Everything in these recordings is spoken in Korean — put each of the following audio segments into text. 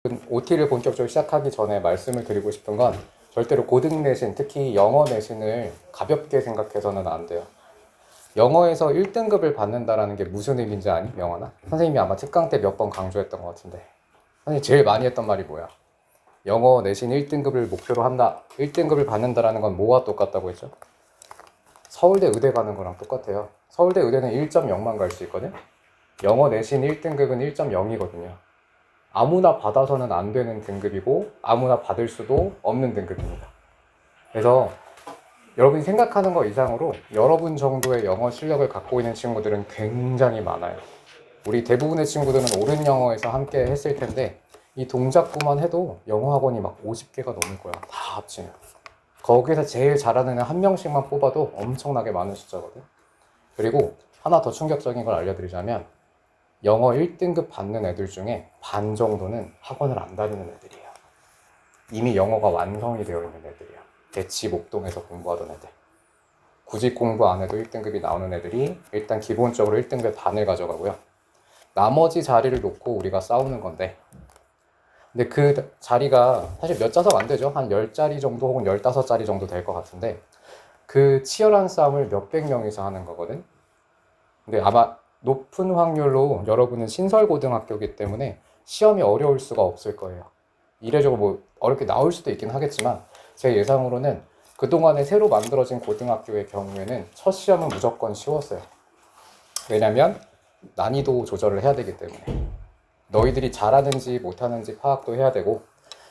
OT를 본격적으로 시작하기 전에 말씀을 드리고 싶은 건 절대로 고등 내신, 특히 영어 내신을 가볍게 생각해서는 안 돼요. 영어에서 1등급을 받는다라는 게 무슨 의미인지 아니? 영어나? 선생님이 아마 특강 때 몇 번 강조했던 것 같은데, 선생님이 제일 많이 했던 말이 뭐야? 영어 내신 1등급을 목표로 한다. 1등급을 받는다라는 건 뭐와 똑같다고 했죠? 서울대 의대 가는 거랑 똑같아요. 서울대 의대는 1.0만 갈 수 있거든? 영어 내신 1등급은 1.0이거든요. 아무나 받아서는 안 되는 등급이고 아무나 받을 수도 없는 등급입니다. 그래서 여러분이 생각하는 것 이상으로 여러분 정도의 영어 실력을 갖고 있는 친구들은 굉장히 많아요. 우리 대부분의 친구들은 옳은 영어에서 함께 했을 텐데 이 동작구만 해도 영어 학원이 막 50개가 넘을 거야. 다 합치면. 거기서 제일 잘하는 애 한 명씩만 뽑아도 엄청나게 많은 숫자거든. 그리고 하나 더 충격적인 걸 알려드리자면 영어 1등급 받는 애들 중에 반 정도는 학원을 안 다니는 애들이에요. 이미 영어가 완성이 되어 있는 애들이에요. 대치 목동에서 공부하던 애들. 굳이 공부 안 해도 1등급이 나오는 애들이 일단 기본적으로 1등급 반을 가져가고요. 나머지 자리를 놓고 우리가 싸우는 건데, 근데 그 자리가 사실 몇 좌석 안 되죠. 한 10자리 정도 혹은 15자리 정도 될 것 같은데 그 치열한 싸움을 몇백 명이서 하는 거거든. 근데 아마 높은 확률로 여러분은 신설고등학교이기 때문에 시험이 어려울 수가 없을 거예요. 이례적으로 뭐 어렵게 나올 수도 있긴 하겠지만 제 예상으로는 그동안에 새로 만들어진 고등학교의 경우에는 첫 시험은 무조건 쉬웠어요. 왜냐면 난이도 조절을 해야 되기 때문에 너희들이 잘하는지 못하는지 파악도 해야 되고,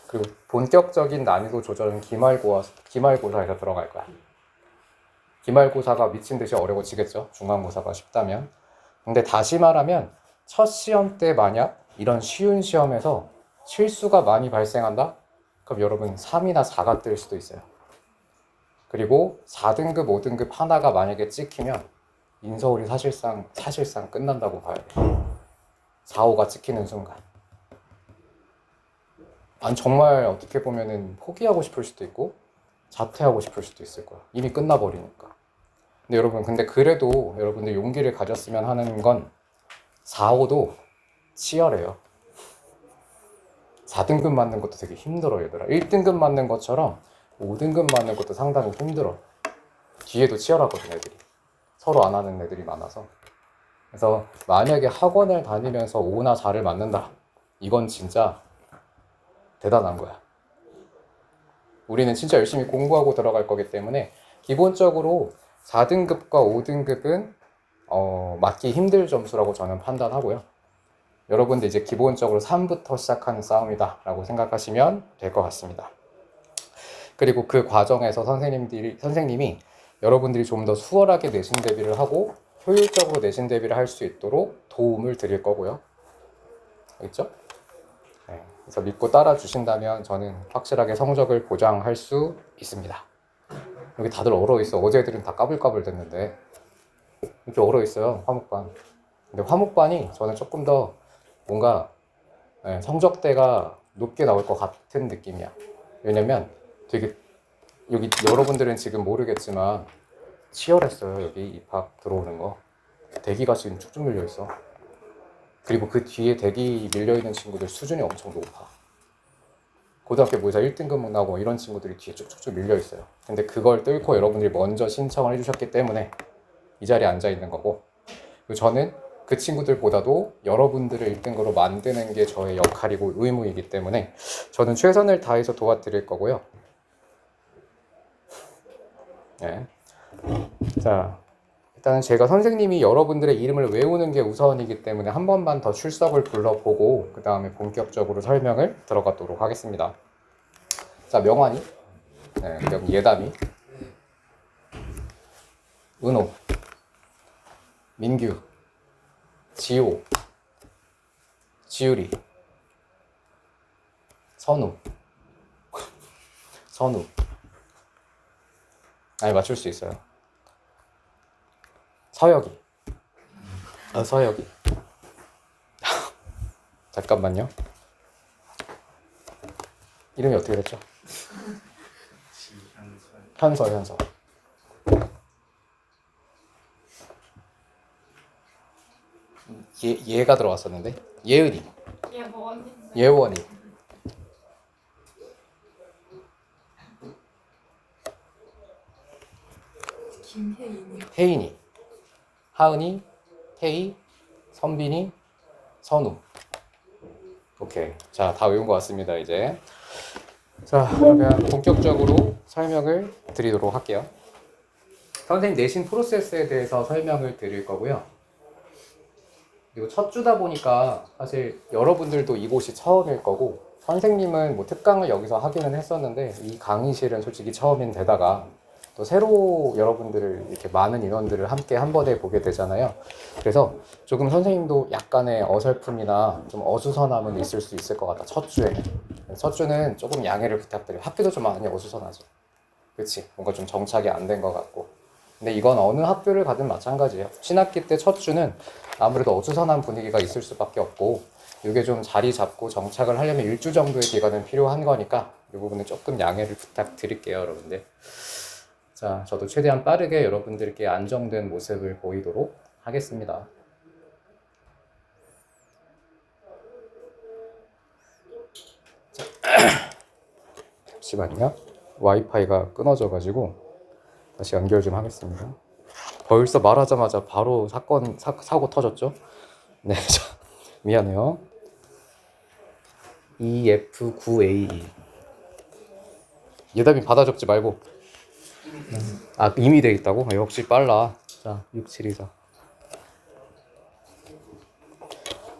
그리고 본격적인 난이도 조절은 기말고사에서 들어갈 거야. 기말고사가 미친 듯이 어려워지겠죠. 중간고사가 쉽다면. 근데 다시 말하면 첫 시험 때 만약 이런 쉬운 시험에서 실수가 많이 발생한다? 그럼 여러분 3이나 4가 뜰 수도 있어요. 그리고 4등급, 5등급 하나가 만약에 찍히면 인서울이 사실상 끝난다고 봐야 돼요. 4, 5가 찍히는 순간. 아니 정말 어떻게 보면은 포기하고 싶을 수도 있고 자퇴하고 싶을 수도 있을 거야. 이미 끝나버리니까. 근데 여러분, 근데 그래도 여러분들 용기를 가졌으면 하는 건 4, 5도 치열해요. 4등급 맞는 것도 되게 힘들어, 얘들아. 1등급 맞는 것처럼 5등급 맞는 것도 상당히 힘들어. 뒤에도 치열하거든, 애들이. 서로 안 하는 애들이 많아서. 그래서 만약에 학원을 다니면서 5나 4를 맞는다. 이건 진짜 대단한 거야. 우리는 진짜 열심히 공부하고 들어갈 거기 때문에 기본적으로 4등급과 5등급은 맞기 힘들 점수라고 저는 판단하고요. 여러분들 이제 기본적으로 3부터 시작하는 싸움이다 라고 생각하시면 될 것 같습니다. 그리고 그 과정에서 선생님이 여러분들이 좀 더 수월하게 내신 대비를 하고 효율적으로 내신 대비를 할 수 있도록 도움을 드릴 거고요. 알겠죠? 네, 그래서 믿고 따라 주신다면 저는 확실하게 성적을 보장할 수 있습니다. 여기 다들 얼어있어. 어제 애들은 다 까불까불 됐는데 이렇게 얼어있어요, 화목반. 근데 화목반이 저는 조금 더 뭔가 성적대가 높게 나올 것 같은 느낌이야. 왜냐면 되게 여기 여러분들은 지금 모르겠지만 치열했어요. 여기 입학 들어오는 거 대기가 지금 쭉쭉 밀려있어. 그리고 그 뒤에 대기 밀려있는 친구들 수준이 엄청 높아. 고등학교 모의사 1등급 나고 이런 친구들이 뒤에 쭉쭉쭉 밀려있어요. 근데 그걸 뚫고 여러분들이 먼저 신청을 해주셨기 때문에 이 자리에 앉아있는 거고, 그리고 저는 그 친구들보다도 여러분들을 1등으로 만드는 게 저의 역할이고 의무이기 때문에 저는 최선을 다해서 도와드릴 거고요. 네. 자, 일단은 제가 선생님이 여러분들의 이름을 외우는 게 우선이기 때문에 한 번만 더 출석을 불러보고 그 다음에 본격적으로 설명을 들어가도록 하겠습니다. 자, 명환이, 그다음 예담이, 은호, 민규, 지호, 지율이, 선우. 아니, 맞출 수 있어요. 서혁이. 서혁이. 잠깐만요. 이름이 어떻게 됐죠? 현서. 얘가 들어왔었는데. 예은이. 예원이. 김혜인이요. 혜인이, 하은이, 태희, 선빈이, 선우. 오케이. 자, 다 외운 것 같습니다, 이제. 자, 그러면 본격적으로 설명을 드리도록 할게요. 선생님 내신 프로세스에 대해서 설명을 드릴 거고요. 그리고 첫 주다 보니까 사실 여러분들도 이곳이 처음일 거고, 선생님은 뭐 특강을 여기서 하기는 했었는데, 이 강의실은 솔직히 처음인데다가, 또 새로 여러분들을 이렇게 많은 인원들을 함께 한 번에 보게 되잖아요. 그래서 조금 선생님도 약간의 어설픔이나 좀 어수선함은 있을 수 있을 것 같다, 첫 주에는. 첫 주는 조금 양해를 부탁드려요. 학교도 좀 많이 어수선하죠. 그치? 뭔가 좀 정착이 안 된 것 같고. 근데 이건 어느 학교를 가든 마찬가지예요. 신학기 때 첫 주는 아무래도 어수선한 분위기가 있을 수밖에 없고, 이게 좀 자리 잡고 정착을 하려면 1주 정도의 기간은 필요한 거니까 이 부분은 조금 양해를 부탁드릴게요, 여러분들. 자, 저도 최대한 빠르게 여러분들께 안정된 모습을 보이도록 하겠습니다. 잠시만요. 와이파이가 끊어져가지고 다시 연결 좀 하겠습니다. 벌써 말하자마자 바로 사고 터졌죠? 네, 미안해요. EF9AE. 예담이 받아 적지 말고. 아, 이미 돼 있다고? 역시 빨라. 자, 6724.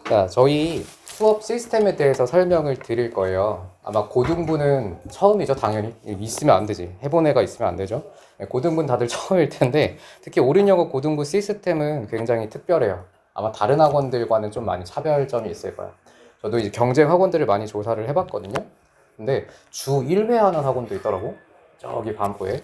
자, 저희 수업 시스템에 대해서 설명을 드릴 거예요. 아마 고등부는 처음이죠, 당연히. 있으면 안 되지. 해본 애가 있으면 안 되죠. 고등부는 다들 처음일 텐데, 특히 옳은영어 고등부 시스템은 굉장히 특별해요. 아마 다른 학원들과는 좀 많이 차별점이 있을 거야. 저도 이제 경쟁 학원들을 많이 조사를 해봤거든요. 근데 주 1회 하는 학원도 있더라고. 저기 반포에.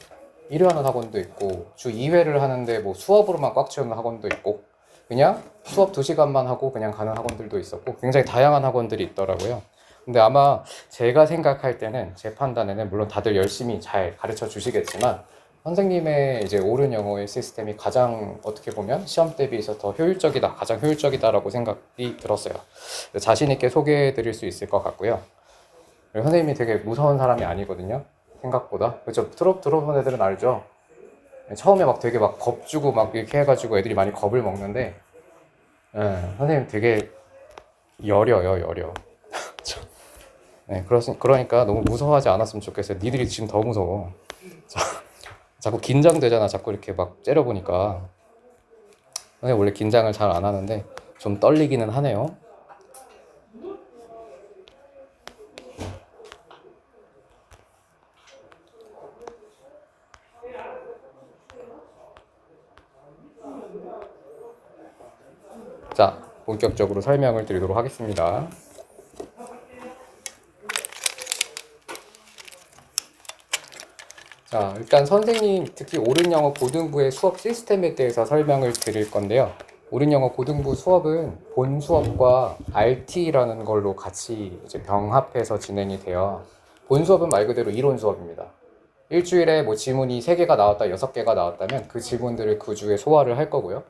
1회 하는 학원도 있고, 주 2회를 하는데 뭐 수업으로만 꽉 채우는 학원도 있고, 그냥 수업 2시간만 하고 그냥 가는 학원들도 있었고, 굉장히 다양한 학원들이 있더라고요. 근데 아마 제가 생각할 때는, 제 판단에는 물론 다들 열심히 잘 가르쳐 주시겠지만, 선생님의 이제 옳은 영어의 시스템이 가장 어떻게 보면 시험 대비해서 더 효율적이다, 가장 효율적이다라고 생각이 들었어요. 자신 있게 소개해 드릴 수 있을 것 같고요. 선생님이 되게 무서운 사람이 아니거든요, 생각보다. 그렇죠? 트롯 들어본 애들은 알죠? 처음에 막 되게 막 겁주고 막 이렇게 해가지고 애들이 많이 겁을 먹는데, 선생님 되게 여려. 네, 그러니까 너무 무서워하지 않았으면 좋겠어요. 니들이 지금 더 무서워. 자꾸 긴장되잖아. 자꾸 이렇게 막 째려보니까. 선생님 원래 긴장을 잘 안 하는데 좀 떨리기는 하네요. 자, 본격적으로 설명을 드리도록 하겠습니다. 자, 일단 선생님 특히 옳은 영어 고등부의 수업 시스템에 대해서 설명을 드릴 건데요. 옳은 영어 고등부 수업은 본 수업과 RT라는 걸로 같이 이제 병합해서 진행이 돼요. 본 수업은 말 그대로 이론 수업입니다. 일주일에 뭐 지문이 3개가 나왔다, 6개가 나왔다면 그 지문들을 그 주에 소화를 할 거고요.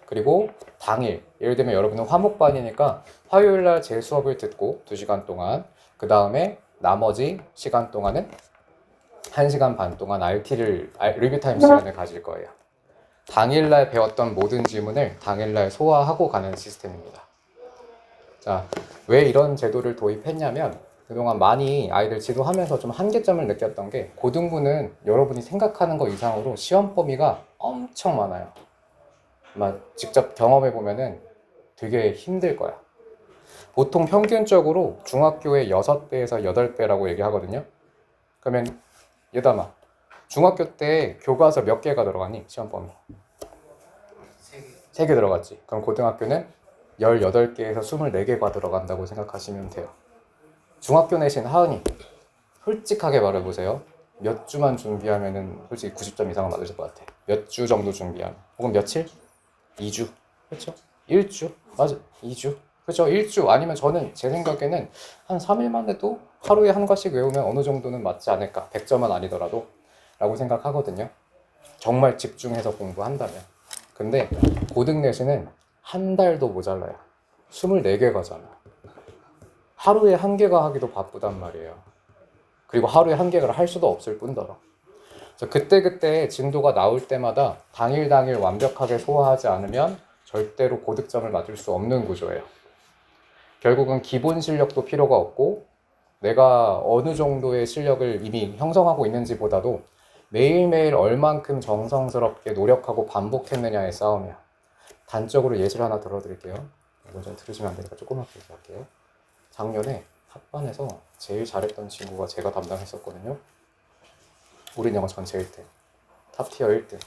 그리고 당일, 예를 들면 여러분은 화목반이니까 화요일 날 제 수업을 듣고 2시간 동안, 그 다음에 나머지 시간 동안은 1시간 반 동안 리뷰 타임 시간을 가질 거예요. 당일날 배웠던 모든 지문을 당일날 소화하고 가는 시스템입니다. 자, 왜 이런 제도를 도입했냐면, 그동안 많이 아이들 지도하면서 좀 한계점을 느꼈던 게, 고등부는 여러분이 생각하는 것 이상으로 시험 범위가 엄청 많아요. 아마 직접 경험해 보면은 되게 힘들 거야. 보통 평균적으로 중학교의 6배에서 8배라고 얘기하거든요. 그러면 예담아, 중학교 때 교과서 몇 개가 들어가니? 시험 범위 3개 들어갔지. 그럼 고등학교는 18개에서 24개가 들어간다고 생각하시면 돼요. 중학교 내신 하은이, 솔직하게 말해보세요. 몇 주만 준비하면은 솔직히 90점 이상은 맞으실 것 같아. 몇 주 정도 준비하면. 혹은 며칠? 2주. 그렇죠? 1주. 맞아. 2주. 그렇죠? 1주. 아니면 저는 제 생각에는 한 3일만 해도 하루에 한 과씩 외우면 어느 정도는 맞지 않을까. 100점은 아니더라도 라고 생각하거든요. 정말 집중해서 공부한다면. 근데 고등 내신은 한 달도 모자라요. 24개가잖아. 하루에 1개가 하기도 바쁘단 말이에요. 그리고 하루에 1개를 할 수도 없을 뿐더러. 그래서 그때그때 진도가 나올 때마다 당일 완벽하게 소화하지 않으면 절대로 고득점을 맞을 수 없는 구조예요. 결국은 기본 실력도 필요가 없고 내가 어느 정도의 실력을 이미 형성하고 있는지보다도 매일매일 얼만큼 정성스럽게 노력하고 반복했느냐의 싸움이야. 단적으로 예시를 하나 들어드릴게요. 이건 좀 들으시면 안 되니까 조그맣게 얘기할게요. 작년에 합반에서 제일 잘했던 친구가 제가 담당했었거든요. 우린 영어 전체 1등, 탑티어 1등.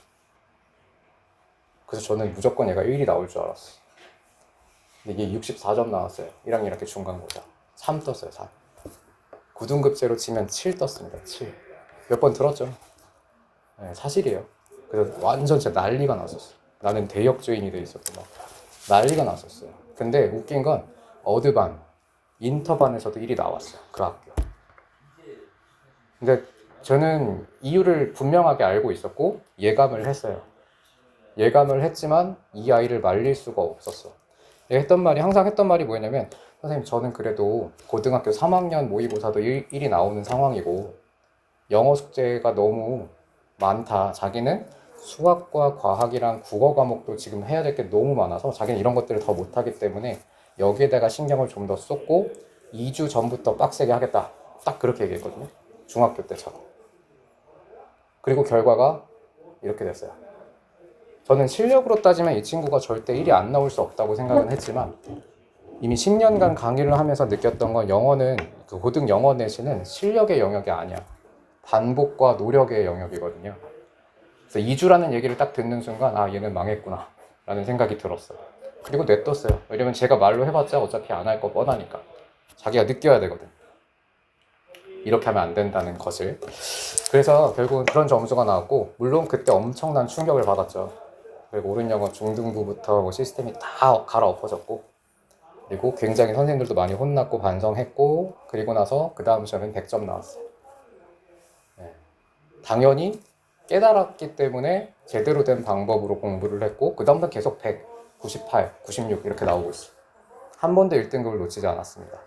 그래서 저는 무조건 얘가 1위 나올 줄 알았어. 근데 이게 64점 나왔어요. 1학년 이렇게 중간고사. 3 떴어요, 3. 9등급제로 치면 7 떴습니다, 7. 몇 번 들었죠? 네, 사실이에요. 그래서 완전 진짜 난리가 났었어. 나는 대역죄인이 돼 있었고 막 난리가 났었어요. 근데 웃긴 건 어드반, 인터반에서도 1이 나왔어요. 그 학교. 근데 저는 이유를 분명하게 알고 있었고 예감을 했어요. 예감을 했지만 이 아이를 말릴 수가 없었어. 항상 했던 말이 뭐였냐면, 선생님 저는 그래도 고등학교 3학년 모의고사도 1이 나오는 상황이고 영어 숙제가 너무 많다. 자기는 수학과 과학이랑 국어 과목도 지금 해야 될 게 너무 많아서 자기는 이런 것들을 더 못하기 때문에 여기에다가 신경을 좀 더 쏟고 2주 전부터 빡세게 하겠다. 딱 그렇게 얘기했거든요. 중학교 때처럼. 그리고 결과가 이렇게 됐어요. 저는 실력으로 따지면 이 친구가 절대 1이 안 나올 수 없다고 생각은 했지만 이미 10년간 강의를 하면서 느꼈던 건 영어는 그 고등 영어 내신은 실력의 영역이 아니야. 반복과 노력의 영역이거든요. 그래서 2주라는 얘기를 딱 듣는 순간 아 얘는 망했구나 라는 생각이 들었어요. 그리고 냅뒀어요. 왜냐면 제가 말로 해봤자 어차피 안 할 거 뻔하니까. 자기가 느껴야 되거든. 이렇게 하면 안 된다는 것을. 그래서 결국은 그런 점수가 나왔고 물론 그때 엄청난 충격을 받았죠. 그리고 옳은 영어 중등부부터 뭐 시스템이 다 갈아엎어졌고 그리고 굉장히 선생님들도 많이 혼났고 반성했고 그리고 나서 그 다음 시험엔 100점 나왔어요. 네. 당연히 깨달았기 때문에 제대로 된 방법으로 공부를 했고 그 다음부터 계속 100, 98, 96 이렇게 나오고 있어요. 한 번도 1등급을 놓치지 않았습니다.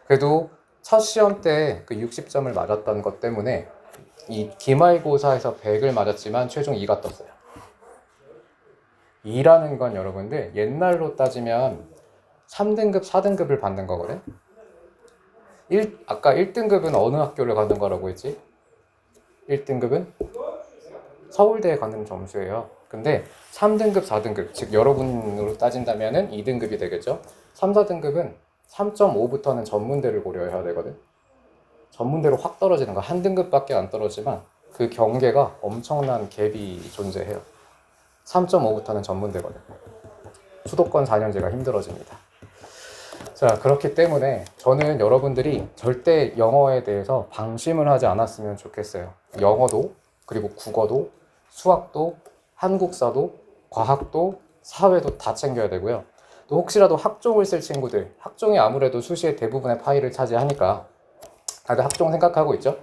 그래도 첫 시험 때 그 60점을 맞았던 것 때문에 이 기말고사에서 100을 맞았지만 최종 2가 떴어요. 2라는 건 여러분들 옛날로 따지면 3등급, 4등급을 받는 거거든. 아까 1등급은 어느 학교를 가는 거라고 했지? 1등급은 서울대에 가는 점수예요. 근데 3등급, 4등급, 즉 여러분으로 따진다면 2등급이 되겠죠. 3, 4등급은 3.5부터는 전문대를 고려해야 되거든. 전문대로 확 떨어지는 거 한 등급밖에 안 떨어지만 그 경계가 엄청난 갭이 존재해요. 3.5부터는 전문대거든. 수도권 4년제가 힘들어집니다. 자, 그렇기 때문에 저는 여러분들이 절대 영어에 대해서 방심을 하지 않았으면 좋겠어요. 영어도, 그리고 국어도, 수학도, 한국사도, 과학도, 사회도 다 챙겨야 되고요. 또 혹시라도 학종을 쓸 친구들, 학종이 아무래도 수시의 대부분의 파일을 차지하니까 다들 학종 생각하고 있죠?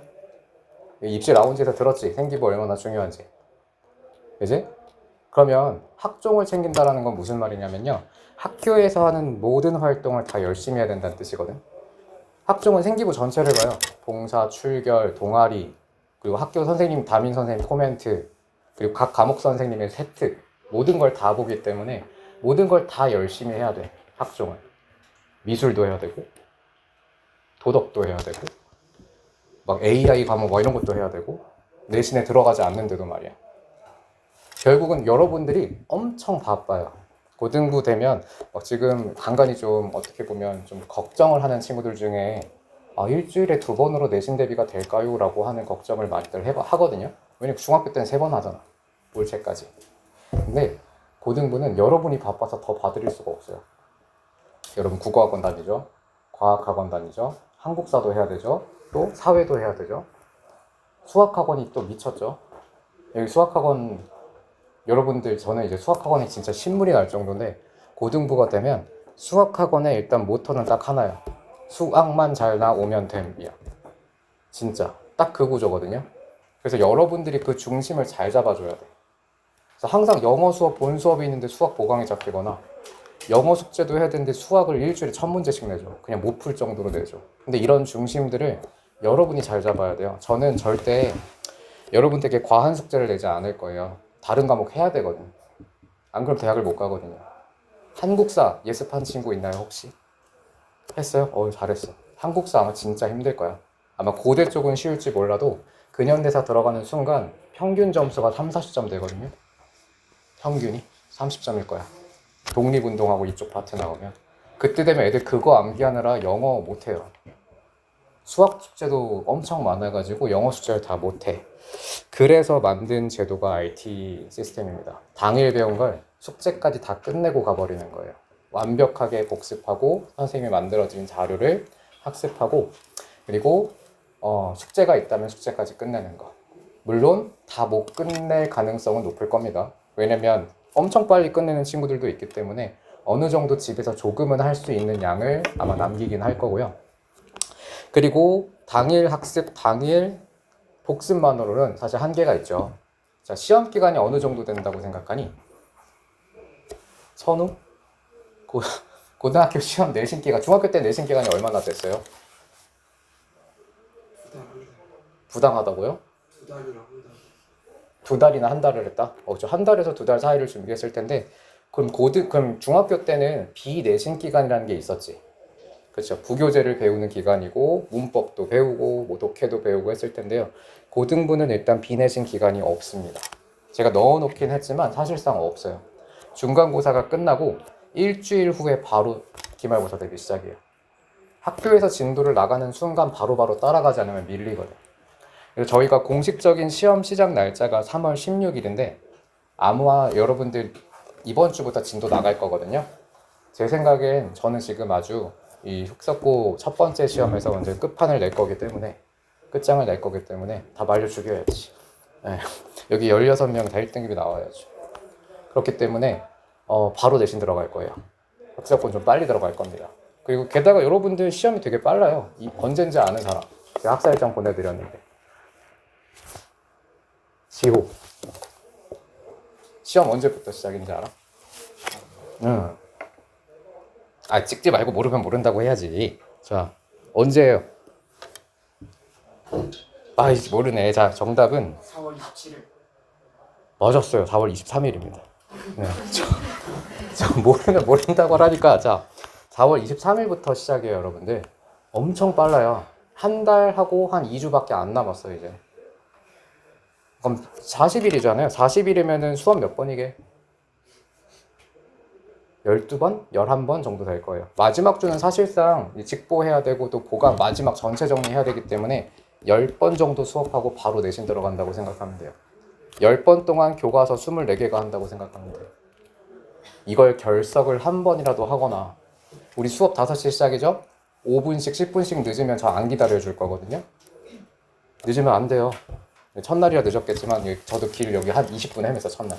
입시 라운지에서 들었지? 생기부 얼마나 중요한지. 그지? 그러면 학종을 챙긴다는 건 무슨 말이냐면요. 학교에서 하는 모든 활동을 다 열심히 해야 된다는 뜻이거든. 학종은 생기부 전체를 봐요. 봉사, 출결, 동아리, 그리고 학교 선생님, 담임 선생님 코멘트, 그리고 각 과목 선생님의 세특, 모든 걸 다 보기 때문에 모든 걸 다 열심히 해야 돼. 학종은. 미술도 해야 되고, 도덕도 해야 되고, 막 AI 과목 뭐 이런 것도 해야 되고, 내신에 들어가지 않는데도 말이야. 결국은 여러분들이 엄청 바빠요. 고등부 되면 막 지금 간간히 좀 어떻게 보면 좀 걱정을 하는 친구들 중에 일주일에 2번으로 내신 대비가 될까요? 라고 하는 걱정을 많이들 하거든요. 왜냐면 중학교 때는 3번 하잖아. 올채까지. 근데 고등부는 여러분이 바빠서 더 봐드릴 수가 없어요. 여러분 국어학원 다니죠. 과학학원 다니죠. 한국사도 해야 되죠. 또 사회도 해야 되죠. 수학학원이 또 미쳤죠. 여기 수학학원 여러분들 저는 이제 수학학원에 진짜 신물이 날 정도인데 고등부가 되면 수학학원에 일단 모토는 딱 하나야. 수학만 잘 나오면 됨이야. 진짜 딱 그 구조거든요. 그래서 여러분들이 그 중심을 잘 잡아줘야 돼. 그래서 항상 영어 수업 본 수업이 있는데 수학 보강이 잡히거나 영어 숙제도 해야 되는데 수학을 일주일에 1000문제씩 내줘. 그냥 못 풀 정도로 내줘. 근데 이런 중심들을 여러분이 잘 잡아야 돼요. 저는 절대 여러분 되게 과한 숙제를 내지 않을 거예요. 다른 과목 해야 되거든요. 안 그럼 대학을 못 가거든요. 한국사 예습한 친구 있나요 혹시? 했어요? 잘했어. 한국사 아마 진짜 힘들 거야. 아마 고대 쪽은 쉬울지 몰라도 근현대사 들어가는 순간 평균 점수가 3, 40점 되거든요. 평균이 30점일 거야. 독립운동하고 이쪽 파트 나오면. 그때 되면 애들 그거 암기하느라 영어 못해요. 수학 숙제도 엄청 많아가지고 영어 숙제를 다 못해. 그래서 만든 제도가 RT 시스템입니다. 당일 배운 걸 숙제까지 다 끝내고 가버리는 거예요. 완벽하게 복습하고 선생님이 만들어진 자료를 학습하고 그리고 숙제가 있다면 숙제까지 끝내는 거. 물론 다 못 끝낼 가능성은 높을 겁니다. 왜냐면 엄청 빨리 끝내는 친구들도 있기 때문에 어느 정도 집에서 조금은 할 수 있는 양을 아마 남기긴 할 거고요. 그리고 당일 학습, 당일 복습만으로는 사실 한계가 있죠. 자, 시험 기간이 어느 정도 된다고 생각하니? 선우? 고등학교 시험 내신 기간, 중학교 때 내신 기간이 얼마나 됐어요? 부당하다고요? 2달이나 한 달을 했다? 한 달에서 2달 사이를 준비했을 텐데, 그럼 중학교 때는 비내신 기간이라는 게 있었지. 그렇죠. 부교재를 배우는 기간이고, 문법도 배우고, 뭐 독해도 배우고 했을 텐데요. 고등부는 일단 비내신 기간이 없습니다. 제가 넣어놓긴 했지만 사실상 없어요. 중간고사가 끝나고 일주일 후에 바로 기말고사 되기 시작이에요. 학교에서 진도를 나가는 순간 바로바로 따라가지 않으면 밀리거든요. 그래서 저희가 공식적인 시험 시작 날짜가 3월 16일인데 아마 여러분들 이번 주부터 진도 나갈 거거든요. 제 생각엔 저는 지금 아주 이 흑석고 첫 번째 시험에서 완전 끝판을 낼 거기 때문에 끝장을 낼 거기 때문에 다 말려 죽여야지. 네. 여기 16명 다 1등급이 나와야죠. 그렇기 때문에 바로 내신 들어갈 거예요. 흑석고는 좀 빨리 들어갈 겁니다. 그리고 게다가 여러분들 시험이 되게 빨라요. 언젠지 아는 사람. 제가 학사일정 보내드렸는데. 지호. 시험 언제부터 시작인지 알아? 응. 찍지 말고 모르면 모른다고 해야지. 자, 언제예요? 이제 모르네. 자, 정답은 4월 27일. 맞았어요. 4월 23일입니다. 네. 저 모르면 모른다고 하니까 자, 4월 23일부터 시작이에요, 여러분들. 엄청 빨라요. 한 달 하고 한 2주밖에 안 남았어요, 이제. 그럼 40일이잖아요. 40일이면은 수업 몇 번이게? 12번? 11번 정도 될 거예요. 마지막 주는 사실상 직보해야 되고 또 보강 마지막 전체 정리해야 되기 때문에 10번 정도 수업하고 바로 내신 들어간다고 생각하면 돼요. 10번 동안 교과서 24개가 한다고 생각하면 돼요. 이걸 결석을 한 번이라도 하거나 우리 수업 5시 시작이죠? 5분씩 10분씩 늦으면 저 안 기다려줄 거거든요. 늦으면 안 돼요. 첫날이라 늦었겠지만 저도 길 여기 한 20분 헤맸어 첫날.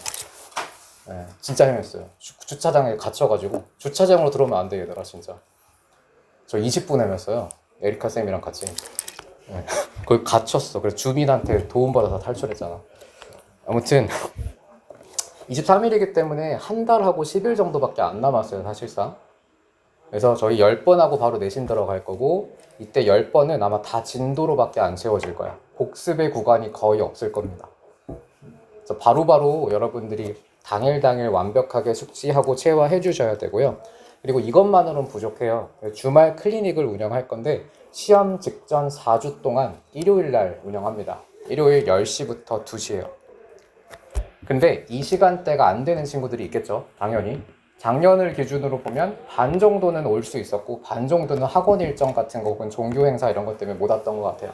네, 진짜 헤맸어요. 주차장에 갇혀가지고 주차장으로 들어오면 안 돼 얘들아 진짜. 저 20분 헤맸어요. 에리카 쌤이랑 같이. 네, 거기 갇혔어. 그래서 주민한테 도움받아서 탈출했잖아. 아무튼 23일이기 때문에 한 달하고 10일 정도밖에 안 남았어요 사실상. 그래서 저희 10번 하고 바로 내신 들어갈 거고 이때 10번은 아마 다 진도로밖에 안 채워질 거야. 복습의 구간이 거의 없을 겁니다. 그래서 바로바로 여러분들이 당일 완벽하게 숙지하고 체화해 주셔야 되고요. 그리고 이것만으로는 부족해요. 주말 클리닉을 운영할 건데 시험 직전 4주 동안 일요일 날 운영합니다. 일요일 10시부터 2시예요. 근데 이 시간대가 안 되는 친구들이 있겠죠. 당연히. 작년을 기준으로 보면 반 정도는 올 수 있었고 반 정도는 학원 일정 같은 거 혹은 종교 행사 이런 것 때문에 못 왔던 것 같아요.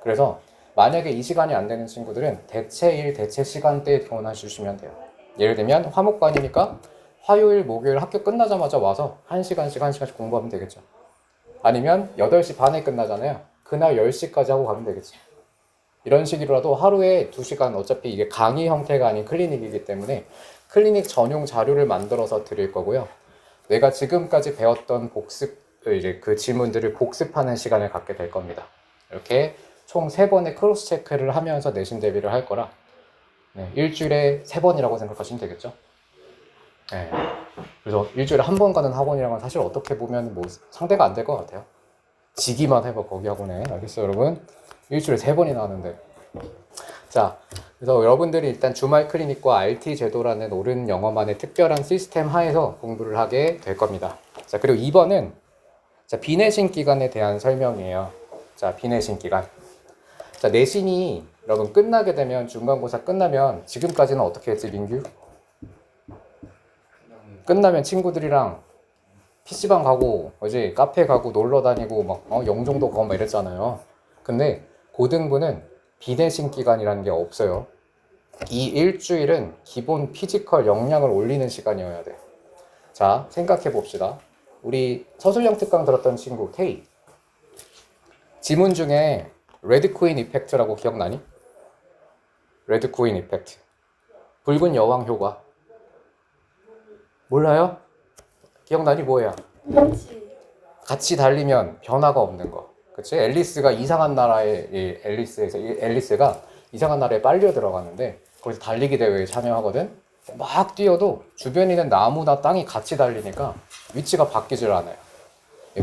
그래서 만약에 이 시간이 안 되는 친구들은 대체일, 대체 시간대에 동원해 주시면 돼요. 예를 들면 화목반이니까 화요일, 목요일 학교 끝나자마자 와서 1시간씩 공부하면 되겠죠. 아니면 8시 반에 끝나잖아요. 그날 10시까지 하고 가면 되겠지. 이런 식으로라도 하루에 2시간 어차피 이게 강의 형태가 아닌 클리닉이기 때문에 클리닉 전용 자료를 만들어서 드릴 거고요. 내가 지금까지 배웠던 이제 그 질문들을 복습하는 시간을 갖게 될 겁니다. 이렇게 총 3번의 크로스 체크를 하면서 내신 대비를 할 거라 일주일에 3번이라고 생각하시면 되겠죠. 네. 그래서 일주일에 한 번 가는 학원이랑은 사실 어떻게 보면 뭐 상대가 안 될 것 같아요. 지기만 해봐 거기 학원에. 알겠어요 여러분? 일주일에 3번이나 하는데 자, 그래서 여러분들이 일단 주말 클리닉과 RT 제도라는 옳은 영어만의 특별한 시스템 하에서 공부를 하게 될 겁니다. 자, 그리고 2번은 자, 비내신 기간에 대한 설명이에요. 자, 비내신 기간. 자, 내신이 여러분 끝나게 되면 중간고사 끝나면 지금까지는 어떻게 했지, 민규? 끝나면 친구들이랑 PC방 가고 어제 카페 가고 놀러 다니고 막 영종도 가고 막 이랬잖아요. 근데 고등부는 비내신 기간이라는 게 없어요. 이 일주일은 기본 피지컬 역량을 올리는 시간이어야 돼. 자, 생각해 봅시다. 우리 서술형 특강 들었던 친구 테이. 지문 중에 레드 코인 이펙트라고 기억나니? 레드 코인 이펙트. 붉은 여왕 효과. 몰라요? 기억나니 뭐야? 같이 달리면 변화가 없는 거. 그치? 앨리스가 이상한 나라에, 앨리스가 이상한 나라에 빨려 들어가는데 거기서 달리기 대회에 참여하거든? 막 뛰어도 주변에 있는 나무나 땅이 같이 달리니까 위치가 바뀌질 않아요.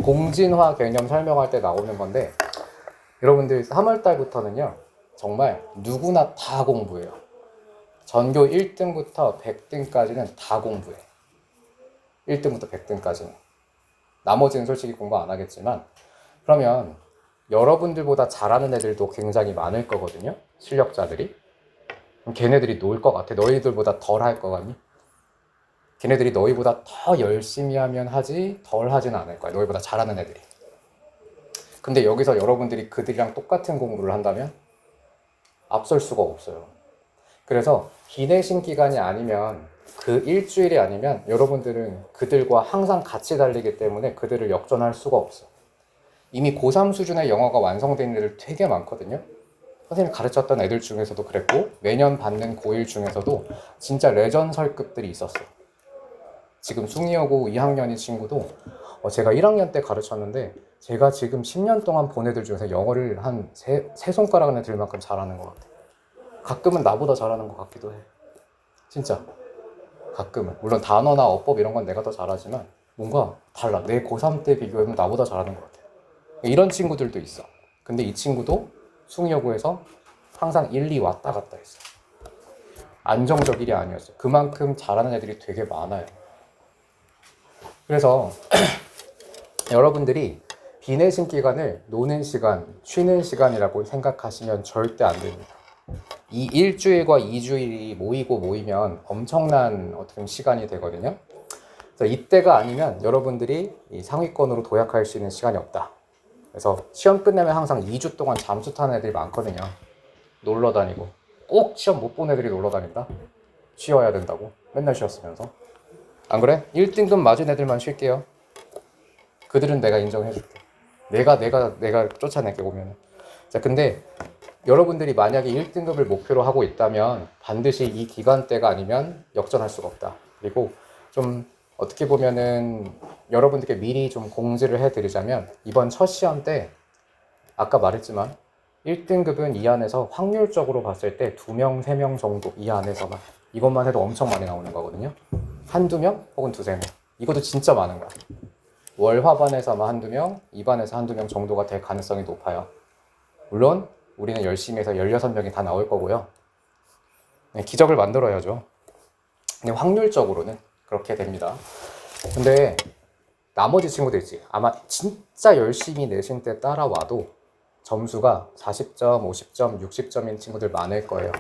공진화 개념 설명할 때 나오는 건데 여러분들 3월달부터는요 정말 누구나 다 공부해요. 전교 1등부터 100등까지는 다 공부해. 1등부터 100등까지는. 나머지는 솔직히 공부 안 하겠지만 그러면 여러분들보다 잘하는 애들도 굉장히 많을 거거든요. 실력자들이. 그럼 걔네들이 놀 것 같아. 너희들보다 덜 할 것 같니? 걔네들이 너희보다 더 열심히 하면 하지 덜 하진 않을 거야. 너희보다 잘하는 애들이. 근데 여기서 여러분들이 그들이랑 똑같은 공부를 한다면 앞설 수가 없어요. 그래서 비내신 기간이 아니면 그 일주일이 아니면 여러분들은 그들과 항상 같이 달리기 때문에 그들을 역전할 수가 없어. 이미 고3 수준의 영어가 완성된 애들 되게 많거든요. 선생님이 가르쳤던 애들 중에서도 그랬고 매년 받는 고1 중에서도 진짜 레전설급들이 있었어. 지금 숭이여고 2학년인 친구도 제가 1학년 때 가르쳤는데 제가 지금 10년 동안 본 애들 중에서 영어를 한 세 손가락 안에 들 만큼 잘하는 것 같아. 가끔은 나보다 잘하는 것 같기도 해. 진짜 가끔은. 물론 단어나 어법 이런 건 내가 더 잘하지만 뭔가 달라. 내 고3 때 비교하면 나보다 잘하는 것 같아. 이런 친구들도 있어. 근데 이 친구도 숭이여고에서 항상 1, 2 왔다 갔다 했어. 안정적 일이 아니었어. 그만큼 잘하는 애들이 되게 많아요. 그래서 여러분들이 비내신 기간을 노는 시간, 쉬는 시간이라고 생각하시면 절대 안 됩니다. 이 일주일과 2주일이 모이면 엄청난 어떤 시간이 되거든요. 그래서 이때가 아니면 여러분들이 이 상위권으로 도약할 수 있는 시간이 없다. 그래서 시험 끝내면 항상 2주 동안 잠수 타는 애들이 많거든요. 놀러 다니고. 꼭 시험 못 본 애들이 놀러 다닌다? 쉬어야 된다고. 맨날 쉬었으면서. 안 그래? 1등급 맞은 애들만 쉴게요. 그들은 내가 인정해줄게. 내가 쫓아낼게 오면. 자, 근데 여러분들이 만약에 1등급을 목표로 하고 있다면 반드시 이 기간대가 아니면 역전할 수가 없다. 그리고 좀 어떻게 보면은 여러분들께 미리 좀 공지를 해드리자면 이번 첫 시험 때 아까 말했지만 1등급은 이 안에서 확률적으로 봤을 때 2명, 3명 정도 이 안에서만 이것만 해도 엄청 많이 나오는 거거든요. 한두 명 혹은 두세 명. 이것도 진짜 많은 거야. 월화반에서만 한두 명, 이반에서 한두 명 정도가 될 가능성이 높아요. 물론 우리는 열심히 해서 16명이 다 나올 거고요. 기적을 만들어야죠. 근데 확률적으로는 그렇게 됩니다. 근데 나머지 친구들 있지. 아마 진짜 열심히 내신 때 따라와도 점수가 40점, 50점, 60점인 친구들 많을 거예요.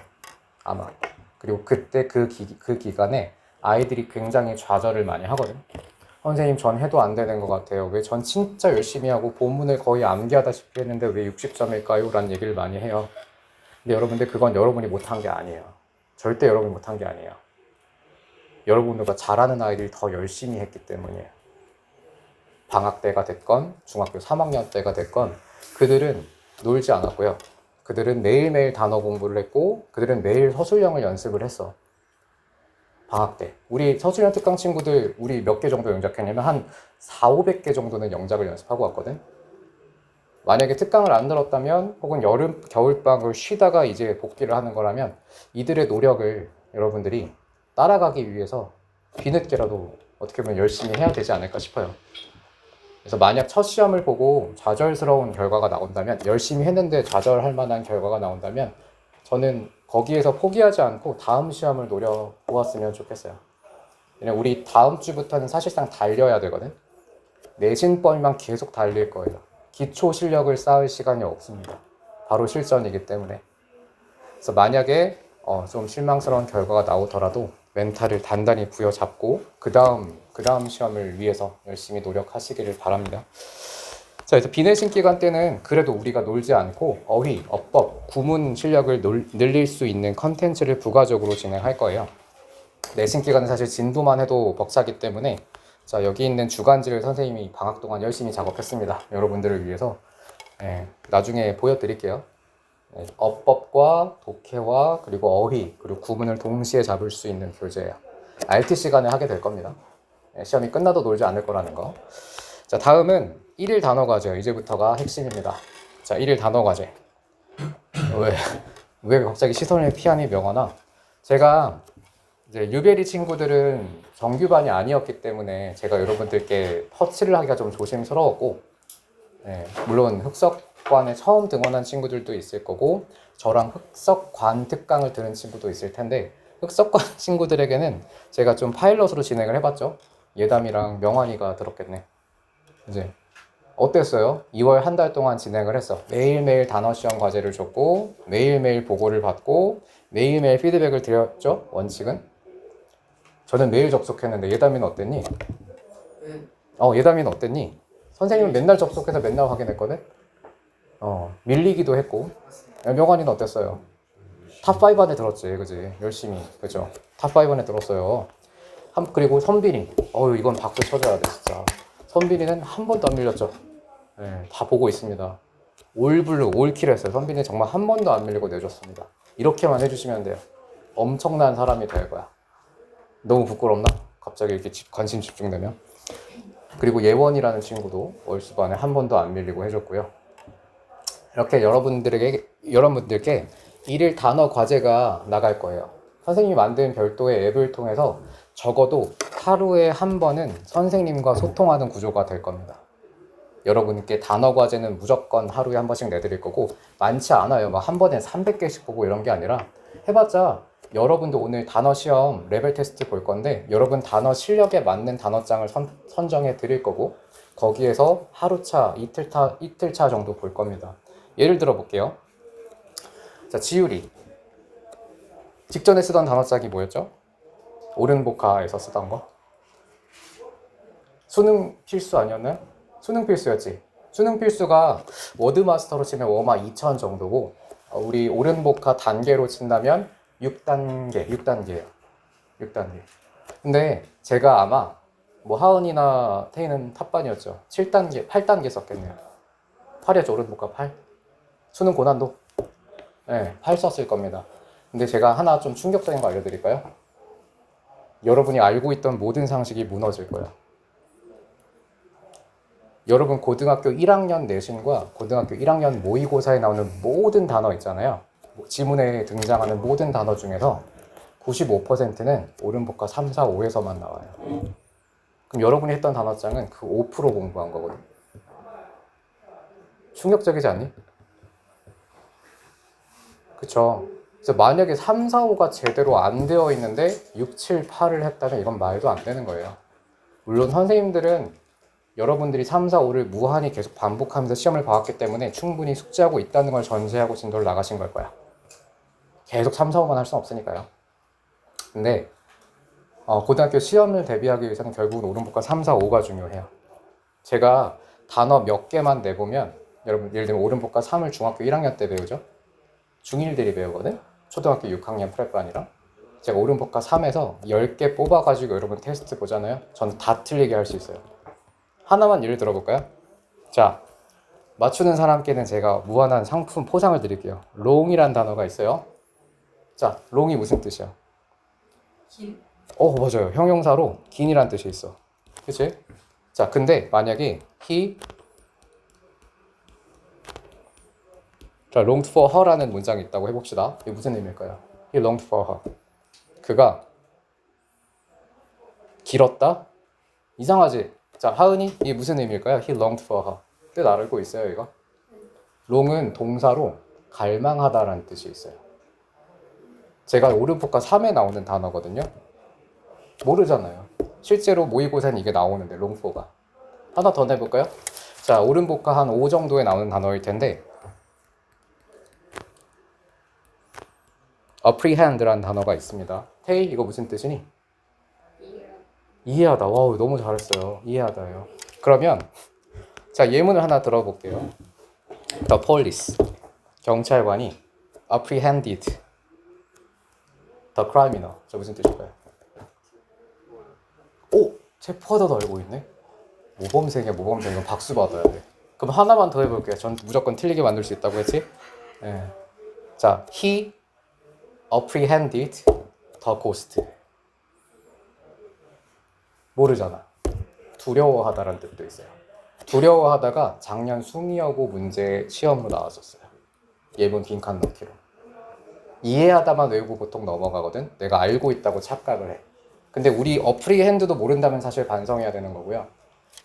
아마. 그리고 그때 그 기간에 아이들이 굉장히 좌절을 많이 하거든요. 선생님 전 해도 안 되는 것 같아요. 왜 전 진짜 열심히 하고 본문을 거의 암기하다시피 했는데 왜 60점일까요? 라는 얘기를 많이 해요. 근데 여러분들 그건 여러분이 못한 게 아니에요. 절대 여러분이 못한 게 아니에요. 여러분들과 잘하는 아이들이 더 열심히 했기 때문이에요. 방학 때가 됐건 중학교 3학년 때가 됐건 그들은 놀지 않았고요. 그들은 매일매일 단어 공부를 했고 그들은 매일 서술형을 연습을 했어. 방학 때. 우리 서술형 특강 친구들 우리 몇 개 정도 영작했냐면 한 4,500개 정도는 영작을 연습하고 왔거든. 만약에 특강을 안 들었다면 혹은 여름, 겨울방학을 쉬다가 이제 복귀를 하는 거라면 이들의 노력을 여러분들이 따라가기 위해서 뒤늦게라도 어떻게 보면 열심히 해야 되지 않을까 싶어요. 그래서 만약 첫 시험을 보고 좌절스러운 결과가 나온다면 열심히 했는데 좌절할 만한 결과가 나온다면 저는 거기에서 포기하지 않고 다음 시험을 노려보았으면 좋겠어요. 왜냐면 우리 다음 주부터는 사실상 달려야 되거든. 내신범위만 계속 달릴 거예요. 기초 실력을 쌓을 시간이 없습니다. 바로 실전이기 때문에. 그래서 만약에 좀 실망스러운 결과가 나오더라도 멘탈을 단단히 부여잡고 그 다음 시험을 위해서 열심히 노력하시기를 바랍니다. 자, 그래서 비내신 기간 때는 그래도 우리가 놀지 않고 어휘, 어법, 구문 실력을 늘릴 수 있는 컨텐츠를 부가적으로 진행할 거예요. 내신 기간은 사실 진도만 해도 벅차기 때문에 자, 여기 있는 주간지를 선생님이 방학 동안 열심히 작업했습니다. 여러분들을 위해서. 나중에 보여드릴게요. 어법과 독해와 그리고 어휘 그리고 구문을 동시에 잡을 수 있는 교재예요. RT 시간에 하게 될 겁니다. 시험이 끝나도 놀지 않을 거라는 거. 자, 다음은 1일 단어 과제예요. 이제부터가 핵심입니다. 자, 1일 단어 과제. 왜 갑자기 시선을 피하니 명언아? 제가 이제 유베리 친구들은 정규반이 아니었기 때문에 제가 여러분들께 터치를 하기가 좀 조심스러웠고, 물론 흑석관에 처음 등원한 친구들도 있을 거고 저랑 흑석관 특강을 들은 친구도 있을 텐데 흑석관 친구들에게는 제가 좀 파일럿으로 진행을 해봤죠. 예담이랑 명환이가 들었겠네. 이제 어땠어요? 2월 한 달 동안 진행을 했어. 매일매일 단어 시험 과제를 줬고 매일매일 보고를 받고 매일매일 피드백을 드렸죠. 원칙은. 저는 매일 접속했는데 예담이는 어땠니? 예담이는 어땠니? 선생님은 맨날 접속해서 맨날 확인했거든? 밀리기도 했고. 명환이는 어땠어요? 탑5 안에 들었지, 그지? 열심히, 그죠? 탑5 안에 들었어요. 그리고 선빈이. 이건 박수 쳐줘야 돼, 진짜. 선빈이는 한 번도 안 밀렸죠. 다 보고 있습니다. 올블루, 올킬 했어요. 선빈이 정말 한 번도 안 밀리고 내줬습니다. 이렇게만 해주시면 돼요. 엄청난 사람이 될 거야. 너무 부끄럽나? 갑자기 이렇게 관심 집중되면. 그리고 예원이라는 친구도 월수반에 한 번도 안 밀리고 해줬고요. 이렇게 여러분들께 1일 단어 과제가 나갈 거예요. 선생님이 만든 별도의 앱을 통해서 적어도 하루에 한 번은 선생님과 소통하는 구조가 될 겁니다. 여러분께 단어 과제는 무조건 하루에 한 번씩 내드릴 거고 많지 않아요. 막 한 번에 300개씩 보고 이런 게 아니라 해봤자 여러분도 오늘 단어 시험 레벨 테스트 볼 건데 여러분 단어 실력에 맞는 단어장을 선정해 드릴 거고 거기에서 하루차, 이틀차 정도 볼 겁니다. 예를 들어 볼게요. 자, 지율이 직전에 쓰던 단어짝이 뭐였죠? 오른복화에서 쓰던 거. 수능 필수 아니었나요? 수능 필수였지. 수능 필수가 워드마스터로 치면 워마 2000 정도고 우리 오른복화 단계로 친다면 6단계예요. 6단계. 근데 제가 아마 하은이나 태희는 탑반이었죠. 7단계, 8단계 썼겠네요. 8이었죠. 오른복화 8. 수능 고난도. 8 썼을 겁니다. 근데 제가 하나 좀 충격적인 거 알려드릴까요? 여러분이 알고 있던 모든 상식이 무너질 거예요. 여러분 고등학교 1학년 내신과 고등학교 1학년 모의고사에 나오는 모든 단어 있잖아요. 지문에 등장하는 모든 단어 중에서 95%는 오른복화 3, 4, 5에서만 나와요. 그럼 여러분이 했던 단어장은 그 5% 공부한 거거든. 충격적이지 않니? 그쵸? 그래서 만약에 3, 4, 5가 제대로 안 되어 있는데 6, 7, 8을 했다면 이건 말도 안 되는 거예요. 물론 선생님들은 여러분들이 3, 4, 5를 무한히 계속 반복하면서 시험을 봐왔기 때문에 충분히 숙지하고 있다는 걸 전제하고 진도를 나가신 걸 거야. 계속 3, 4, 5만 할 수는 없으니까요. 근데 고등학교 시험을 대비하기 위해서는 결국은 오른복화 3, 4, 5가 중요해요. 제가 단어 몇 개만 내보면 여러분 예를 들면 오른복화 3을 중학교 1학년 때 배우죠. 중1들이 배우거든. 초등학교 6학년 프레반이랑 제가 오른복화 3에서 10개 뽑아가지고 여러분 테스트 보잖아요. 저는 다 틀리게 할 수 있어요. 하나만 예를 들어볼까요? 자, 맞추는 사람께는 제가 무한한 상품 포상을 드릴게요. 롱이란 단어가 있어요. 자, 롱이 무슨 뜻이야? 긴. 맞아요. 형용사로 긴이란 뜻이 있어. 그치? 자, 근데 만약에 he 자, longed for her라는 문장이 있다고 해봅시다. 이게 무슨 의미일까요? He longed for her. 그가 길었다? 이상하지? 자, 하은이 이게 무슨 의미일까요? He longed for her. 뜻 알고 있어요, 이거? long은 동사로 갈망하다라는 뜻이 있어요. 제가 오른포카 3에 나오는 단어거든요. 모르잖아요. 실제로 모의고사는 이게 나오는데 롱포가. 하나 더 내볼까요? 자, 오른포카 한 5 정도에 나오는 단어일 텐데 apprehend라는 단어가 있습니다. 헤이, 이거 무슨 뜻이니? 이해하다. 와우, 너무 잘했어요. 이해하다요. 그러면 자, 예문을 하나 들어볼게요. The police, 경찰관이 apprehended the criminal. 저 무슨 뜻일까요? 오! 체포하다도 알고 있네? 모범생이야, 모범생. 이건 박수 받아야 돼. 그럼 하나만 더 해볼게요. 전 무조건 틀리게 만들 수 있다고 했지? 네. 자, he apprehended the ghost. 모르잖아. 두려워하다라는 뜻도 있어요. 두려워하다가 작년 숭이여고 문제 시험으로 나왔었어요. 예문 빈칸 넣기로. 이해하다만 외우고 보통 넘어가거든. 내가 알고 있다고 착각을 해. 근데 우리 어프리핸드도 모른다면 사실 반성해야 되는 거고요.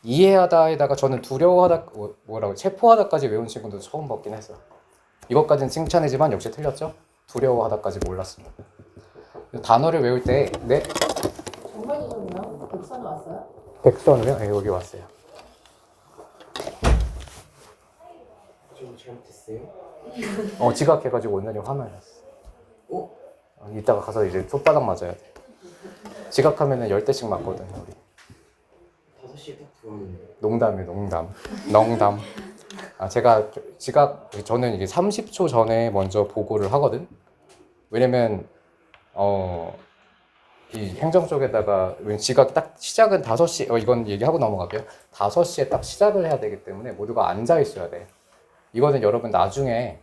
이해하다에다가 저는 두려워하다, 뭐라고, 체포하다까지 외운 친구도 처음 봤긴 했어요. 이것까지는 칭찬이지만 역시 틀렸죠? 두려워하다까지 몰랐습니다. 단어를 외울 때, 네? 정말이군요. 백선 왔어요? 백선우요? 네, 여기 왔어요. 좀 잘못했어요? 지각해가지고 오늘이 화면 났어. 이따가 가서 이제 손바닥 맞아야 돼. 지각하면은 10대씩 맞거든, 우리. 5시에 딱 들어왔는데. 농담. 제가 저는 이게 30초 전에 먼저 보고를 하거든. 왜냐면 이 행정 쪽에다가 지각 딱 시작은 5시, 이건 얘기하고 넘어갈게요. 5시에 딱 시작을 해야 되기 때문에 모두가 앉아 있어야 돼. 이거는 여러분 나중에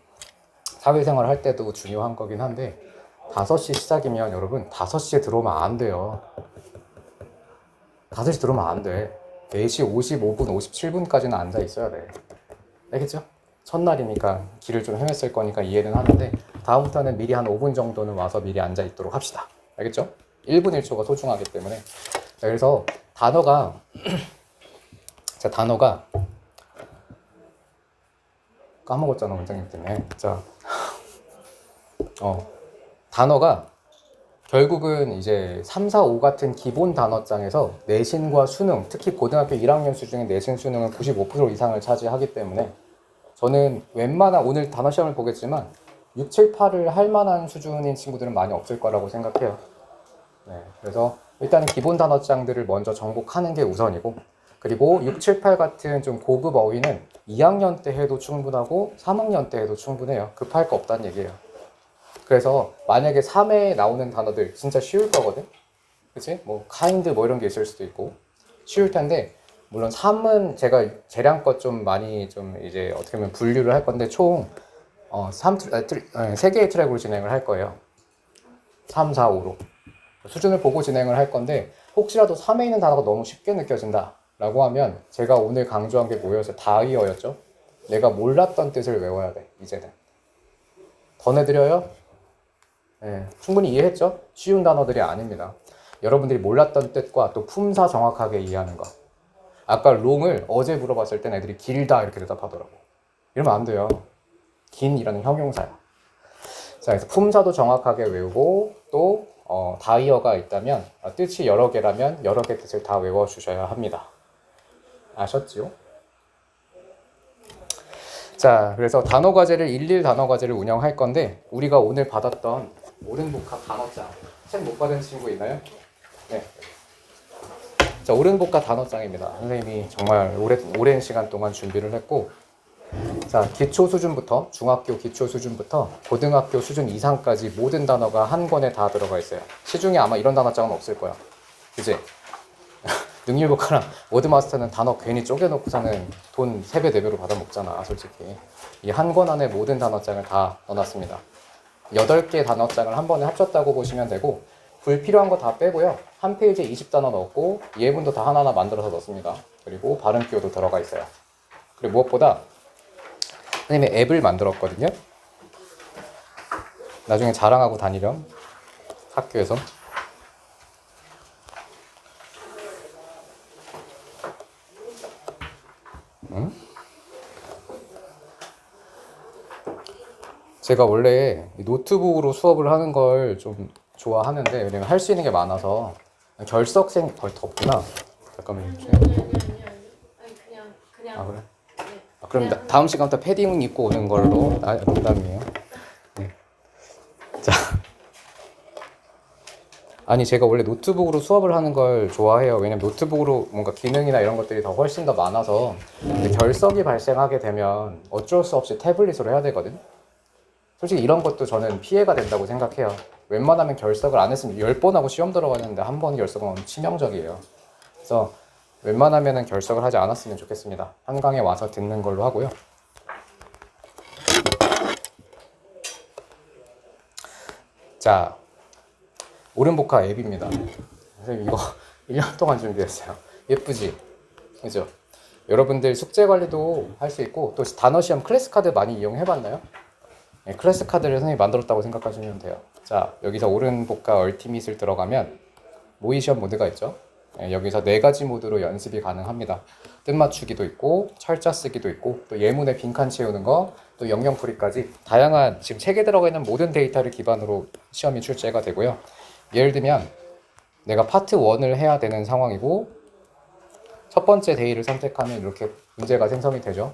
사회생활 할 때도 중요한 거긴 한데 5시 시작이면 여러분 5시에 들어오면 안 돼요. 5시 들어오면 안 돼. 4시 55분, 57분까지는 앉아 있어야 돼. 알겠죠? 첫날이니까 길을 좀 헤맸을 거니까 이해는 하는데 다음부터는 미리 한 5분 정도는 와서 미리 앉아 있도록 합시다. 알겠죠? 1분 1초가 소중하기 때문에. 자, 그래서 단어가 까먹었잖아, 원장님 때문에. 자, 단어가 결국은 이제 3, 4, 5 같은 기본 단어장에서 내신과 수능, 특히 고등학교 1학년 수준의 내신 수능은 95% 이상을 차지하기 때문에 저는 웬만한, 오늘 단어 시험을 보겠지만 6, 7, 8을 할 만한 수준인 친구들은 많이 없을 거라고 생각해요. 네, 그래서 일단은 기본 단어장들을 먼저 정복하는 게 우선이고, 그리고 6, 7, 8 같은 좀 고급 어휘는 2학년 때 해도 충분하고 3학년 때 해도 충분해요. 급할 거 없다는 얘기예요. 그래서 만약에 3회에 나오는 단어들 진짜 쉬울 거거든? 그치? 뭐 kind 뭐 이런 게 있을 수도 있고 쉬울 텐데, 물론 3은 제가 재량껏 좀 많이 좀 이제 어떻게 보면 분류를 할 건데 총 3개의 트랙으로 진행을 할 거예요. 3, 4, 5로 수준을 보고 진행을 할 건데, 혹시라도 3에 있는 단어가 너무 쉽게 느껴진다 라고 하면 제가 오늘 강조한 게 뭐였어요? 다이어였죠? 내가 몰랐던 뜻을 외워야 돼. 이제는 더 내드려요? 네, 충분히 이해했죠? 쉬운 단어들이 아닙니다. 여러분들이 몰랐던 뜻과 또 품사 정확하게 이해하는 거. 아까 롱을 어제 물어봤을 땐 애들이 길다 이렇게 대답하더라고. 이러면 안 돼요. 긴이라는 형용사야. 자, 그래서 품사도 정확하게 외우고 또 다이어가 있다면 뜻이 여러 개라면 여러 개 뜻을 다 외워주셔야 합니다. 아셨지요? 자, 그래서 단어 과제를 일일 단어 과제를 운영할 건데, 우리가 오늘 받았던 오른복합 단어장 책 못 받은 친구 있나요? 네. 자, 오른복합 단어장입니다. 선생님이 정말 오랜 시간 동안 준비를 했고, 자, 기초 수준부터 중학교 기초 수준부터 고등학교 수준 이상까지 모든 단어가 한 권에 다 들어가 있어요. 시중에 아마 이런 단어장은 없을 거야. 그치? 능률복화랑 워드마스터는 단어 괜히 쪼개놓고서는 돈 3배, 4배로 받아먹잖아, 솔직히. 이 한 권 안에 모든 단어장을 다 넣어놨습니다. 8개 단어장을 한 번에 합쳤다고 보시면 되고, 불필요한 거 다 빼고요. 한 페이지에 20단어 넣었고, 예문도 다 하나하나 만들어서 넣습니다. 그리고 발음 기호도 들어가 있어요. 그리고 무엇보다 선생님이 앱을 만들었거든요. 나중에 자랑하고 다니렴, 학교에서. 제가 원래 이 노트북으로 수업을 하는 걸 좀 좋아하는데, 왜냐면 할 수 있는 게 많아서. 결석생 벌 덥구나. 잠깐만요. 아니 그냥 아, 그래? 네. 아, 그럼 다음 시간부터 패딩 입고 오는 걸로. 아, 농담이에요. 네. 자. 아니, 제가 원래 노트북으로 수업을 하는 걸 좋아해요. 왜냐면 노트북으로 뭔가 기능이나 이런 것들이 더 훨씬 더 많아서. 근데 결석이 발생하게 되면 어쩔 수 없이 태블릿으로 해야 되거든. 솔직히 이런 것도 저는 피해가 된다고 생각해요. 웬만하면 결석을 안 했으면 10번 하고 시험 들어가는데 한 번 결석은 치명적이에요. 그래서 웬만하면 결석을 하지 않았으면 좋겠습니다. 한강에 와서 듣는 걸로 하고요. 자, 오른복화 앱입니다. 선생님 이거 1년 동안 준비했어요. 예쁘지? 그죠? 여러분들 숙제 관리도 할 수 있고, 또 단어 시험 클래스 카드 많이 이용해봤나요? 네, 클래스 카드를 선생님이 만들었다고 생각하시면 돼요. 자, 여기서 오른복화 얼티밋을 들어가면 모의 시험 모드가 있죠. 네, 여기서 4가지 모드로 연습이 가능합니다. 뜻 맞추기도 있고, 철자 쓰기도 있고, 또 예문에 빈칸 채우는 거, 또 영영풀이까지 다양한 지금 책에 들어가 있는 모든 데이터를 기반으로 시험이 출제가 되고요. 예를 들면 내가 파트 1을 해야 되는 상황이고, 첫 번째 데이를 선택하면 이렇게 문제가 생성이 되죠.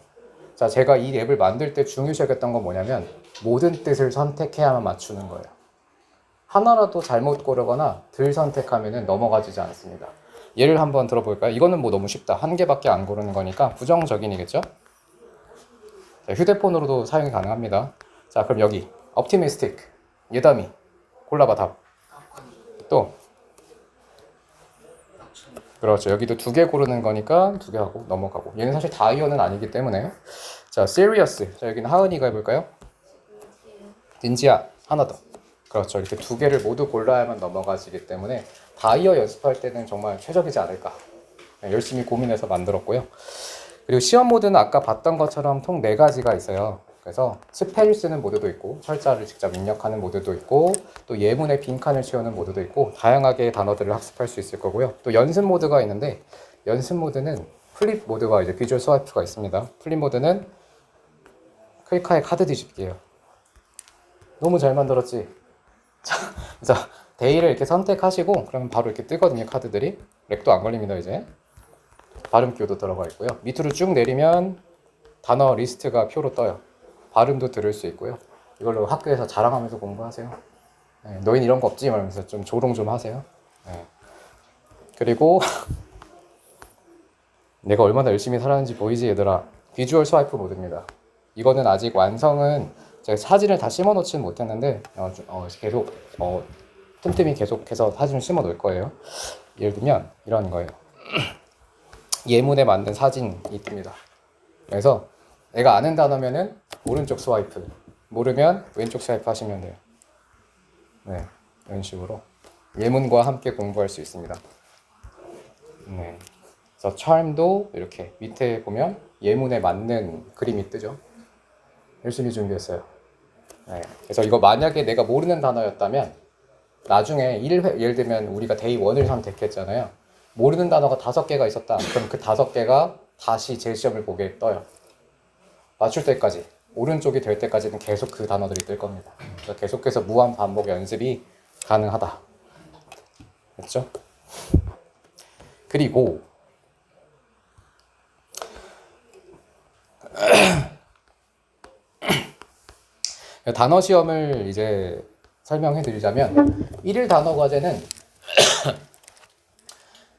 자, 제가 이 앱을 만들 때 중요시 여겼던 건 뭐냐면 모든 뜻을 선택해야만 맞추는 거예요. 하나라도 잘못 고르거나 덜 선택하면 넘어가지지 않습니다. 예를 한번 들어볼까요? 이거는 뭐 너무 쉽다. 한 개밖에 안 고르는 거니까 부정적인이겠죠? 자, 휴대폰으로도 사용이 가능합니다. 자, 그럼 여기 optimistic, 예담이 골라봐 답. 또 그렇죠. 여기도 2개 고르는 거니까 2개 하고 넘어가고. 얘는 사실 다이어는 아니기 때문에. 자, serious. 자, 여기는 하은이가 해볼까요? 진지야. 하나 더. 그렇죠. 이렇게 2개를 모두 골라야만 넘어가지기 때문에 다이어 연습할 때는 정말 최적이지 않을까. 네, 열심히 고민해서 만들었고요. 그리고 시험 모드는 아까 봤던 것처럼 총 4가지가 있어요. 그래서 스펠 쓰는 모드도 있고, 철자를 직접 입력하는 모드도 있고, 또 예문에 빈칸을 채우는 모드도 있고, 다양하게 단어들을 학습할 수 있을 거고요. 또 연습 모드가 있는데, 연습 모드는 플립 모드와 이제 비주얼 스와이프가 있습니다. 플립 모드는 클릭하의 카드 뒤집기예요. 너무 잘 만들었지? 자, 그래서 데이를 이렇게 선택하시고, 그러면 바로 이렇게 뜨거든요, 카드들이. 렉도 안 걸립니다, 이제. 발음표도 들어가 있고요. 밑으로 쭉 내리면 단어 리스트가 표로 떠요. 발음도 들을 수 있고요. 이걸로 학교에서 자랑하면서 공부하세요. 네, 너희는 이런 거 없지? 말면서 좀 조롱 좀 하세요. 네. 그리고 내가 얼마나 열심히 살았는지 보이지 얘들아. 비주얼 스와이프 모드입니다. 이거는 아직 완성은 제가 사진을 다 심어 놓지는 못했는데 계속 틈틈이 계속해서 사진을 심어 놓을 거예요. 예를 들면 이런 거예요. 예문에 만든 사진이 뜹니다. 그래서 내가 아는 단어면은 오른쪽 스와이프, 모르면 왼쪽 스와이프 하시면 돼요. 네, 이런 식으로 예문과 함께 공부할 수 있습니다. 네, 그래서 charm도 이렇게 밑에 보면 예문에 맞는 그림이 뜨죠. 열심히 준비했어요. 네, 그래서 이거 만약에 내가 모르는 단어였다면 나중에 1회, 예를 들면 우리가 데이 1을 선택했잖아요. 모르는 단어가 5개가 있었다. 그럼 그 5개가 다시 제시험을 보게 떠요. 맞출 때까지, 오른쪽이 될 때까지는 계속 그 단어들이 뜰 겁니다. 그래서 계속해서 무한 반복 연습이 가능하다. 됐죠? 그리고 단어 시험을 이제 설명해 드리자면 1일 단어 과제는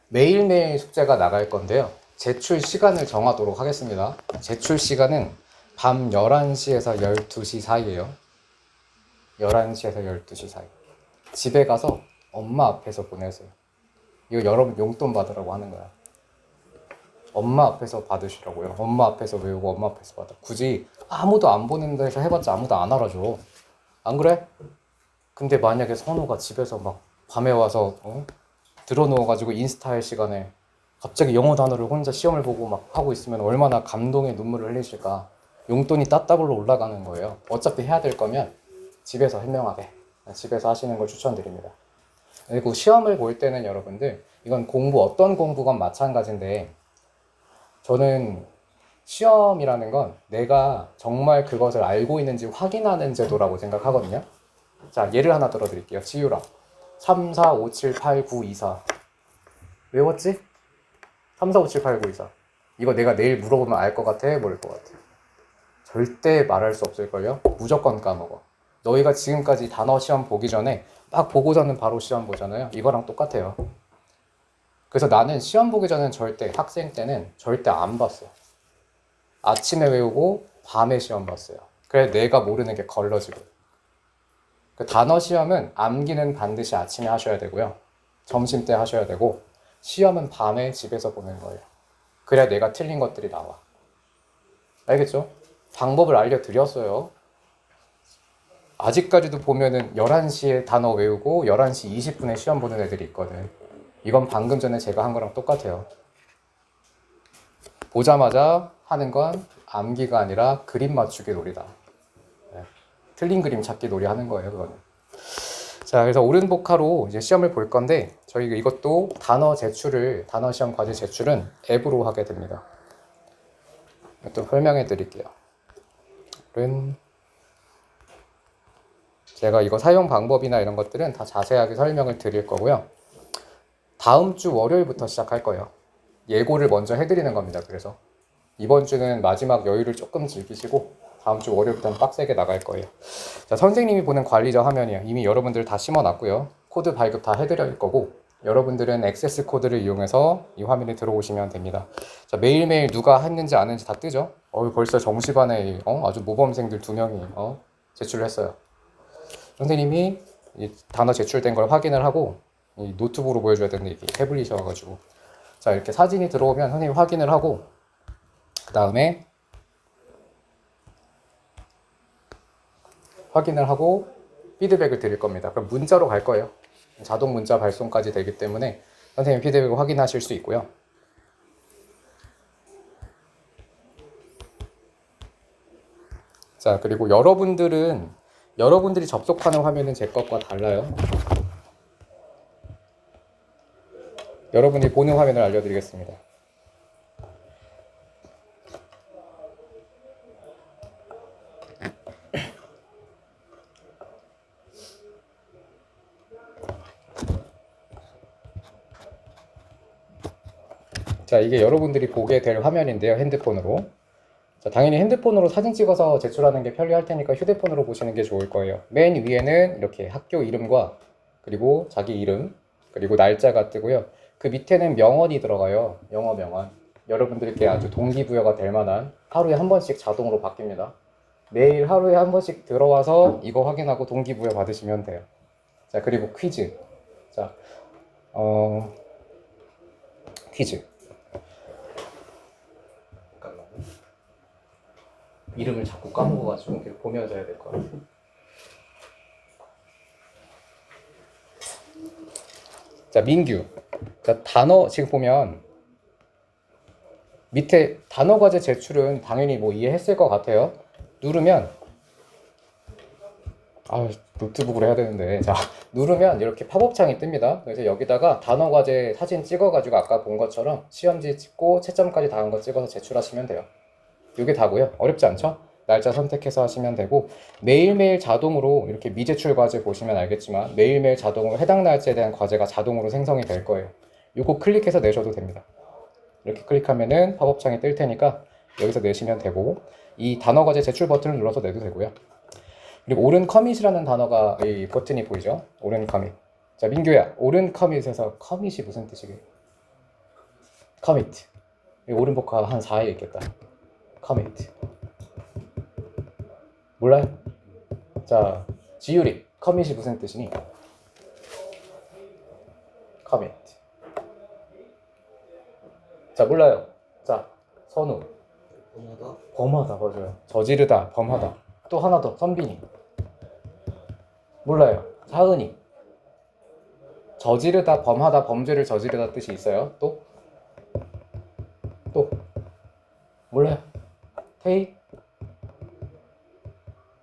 매일매일 숙제가 나갈 건데요. 제출 시간을 정하도록 하겠습니다. 제출 시간은 밤 11시에서 12시 사이예요. 11시에서 12시 사이. 집에 가서 엄마 앞에서 보내세요. 이거 여러분 용돈 받으라고 하는 거야. 엄마 앞에서 받으시라고요. 엄마 앞에서 외우고 엄마 앞에서 받아. 굳이 아무도 안 보는 데서 해봤자 아무도 안 알아줘. 안 그래? 근데 만약에 선우가 집에서 막 밤에 와서 들어 누워가지고 인스타 할 시간에 갑자기 영어 단어를 혼자 시험을 보고 막 하고 있으면 얼마나 감동의 눈물을 흘리실까. 용돈이 따따블로 올라가는 거예요. 어차피 해야 될 거면 집에서 현명하게 집에서 하시는 걸 추천드립니다. 그리고 시험을 볼 때는 여러분들 이건 어떤 공부건 마찬가지인데 저는 시험이라는 건 내가 정말 그것을 알고 있는지 확인하는 제도라고 생각하거든요. 자, 예를 하나 들어드릴게요. 지유라. 3, 4, 5, 7, 8, 9, 2, 4. 외웠지? 3, 4, 5, 7, 8, 9, 2, 4. 이거 내가 내일 물어보면 알 것 같아? 모를 것 같아? 절대 말할 수 없을걸요? 무조건 까먹어. 너희가 지금까지 단어 시험 보기 전에 막 보고서는 바로 시험 보잖아요. 이거랑 똑같아요. 그래서 나는 시험 보기 전엔 절대, 학생 때는 절대 안 봤어. 아침에 외우고 밤에 시험 봤어요. 그래 내가 모르는 게 걸러지고. 그 단어 시험은 암기는 반드시 아침에 하셔야 되고요. 점심 때 하셔야 되고, 시험은 밤에 집에서 보는 거예요. 그래야 내가 틀린 것들이 나와. 알겠죠? 방법을 알려드렸어요. 아직까지도 보면은 11시에 단어 외우고 11시 20분에 시험 보는 애들이 있거든. 이건 방금 전에 제가 한 거랑 똑같아요. 보자마자 하는 건 암기가 아니라 그림 맞추기 놀이다. 네. 틀린 그림 찾기 놀이 하는 거예요, 그거는. 자, 그래서 오른복하로 이제 시험을 볼 건데, 저희 이것도 단어 시험 과제 제출은 앱으로 하게 됩니다. 또 설명해 드릴게요. 제가 이거 사용 방법이나 이런 것들은 다 자세하게 설명을 드릴 거고요. 다음 주 월요일부터 시작할 거예요. 예고를 먼저 해드리는 겁니다. 그래서 이번 주는 마지막 여유를 조금 즐기시고 다음 주 월요일부터는 빡세게 나갈 거예요. 자, 선생님이 보는 관리자 화면이에요. 이미 여러분들 다 심어놨고요. 코드 발급 다 해드릴 거고, 여러분들은 액세스 코드를 이용해서 이 화면에 들어오시면 됩니다. 자, 매일매일 누가 했는지 안 했는지 다 뜨죠? 벌써 정시반에 아주 모범생들 2명이 제출을 했어요. 선생님이 이 단어 제출된 걸 확인을 하고 이 노트북으로 보여줘야 되는데 이게 태블릿이어가지고, 자, 이렇게 사진이 들어오면 선생님이 확인을 하고, 그 다음에 확인을 하고 피드백을 드릴 겁니다. 그럼 문자로 갈 거예요. 자동 문자 발송까지 되기 때문에 선생님 피드백을 확인하실 수 있고요. 자, 그리고 여러분들이 접속하는 화면은 제 것과 달라요. 여러분이 보는 화면을 알려드리겠습니다. 자, 이게 여러분들이 보게 될 화면인데요. 핸드폰으로. 자, 당연히 핸드폰으로 사진 찍어서 제출하는 게 편리할 테니까 휴대폰으로 보시는 게 좋을 거예요. 맨 위에는 이렇게 학교 이름과 그리고 자기 이름, 그리고 날짜가 뜨고요. 그 밑에는 명언이 들어가요. 영어 명언. 여러분들께 아주 동기부여가 될 만한, 하루에 한 번씩 자동으로 바뀝니다. 매일 하루에 한 번씩 들어와서 이거 확인하고 동기부여 받으시면 돼요. 자, 그리고 퀴즈. 자, 퀴즈. 잠깐만요. 이름을 자꾸 까먹어가지고 이렇게 보면서 해야 될 것 같아요. 자, 민규. 자, 단어 지금 보면 밑에 단어 과제 제출은 당연히 뭐 이해했을 것 같아요. 누르면 노트북으로 해야 되는데, 자, 누르면 이렇게 팝업 창이 뜹니다. 그래서 여기다가 단어 과제 사진 찍어가지고 아까 본 것처럼 시험지 찍고 채점까지 다 한 거 찍어서 제출하시면 돼요. 이게 다고요. 어렵지 않죠? 날짜 선택해서 하시면 되고, 매일매일 자동으로 이렇게 미제출 과제 보시면 알겠지만 매일매일 자동으로 해당 날짜에 대한 과제가 자동으로 생성이 될 거예요. 이거 클릭해서 내셔도 됩니다. 이렇게 클릭하면은 팝업 창이 뜰 테니까 여기서 내시면 되고, 이 단어 과제 제출 버튼을 눌러서 내도 되고요. 그리고 오른 커밋이라는 단어가, 이 버튼이 보이죠? 오른 커밋. 자, 민규야, 오른 커밋에서 커밋이 무슨 뜻이게? 커밋. 오른 복화 한 4에 있겠다. 커밋. 몰라요? 자, 지유리, 커밋이 무슨 뜻이니? 커밋. 자, 몰라요. 자, 선우. 범하다, 맞아요. 저지르다, 범하다. 또 하나 더, 선빈이. 몰라요. 사은이. 저지르다, 범하다, 범죄를 저지르다 뜻이 있어요. 또 몰라요. 태희.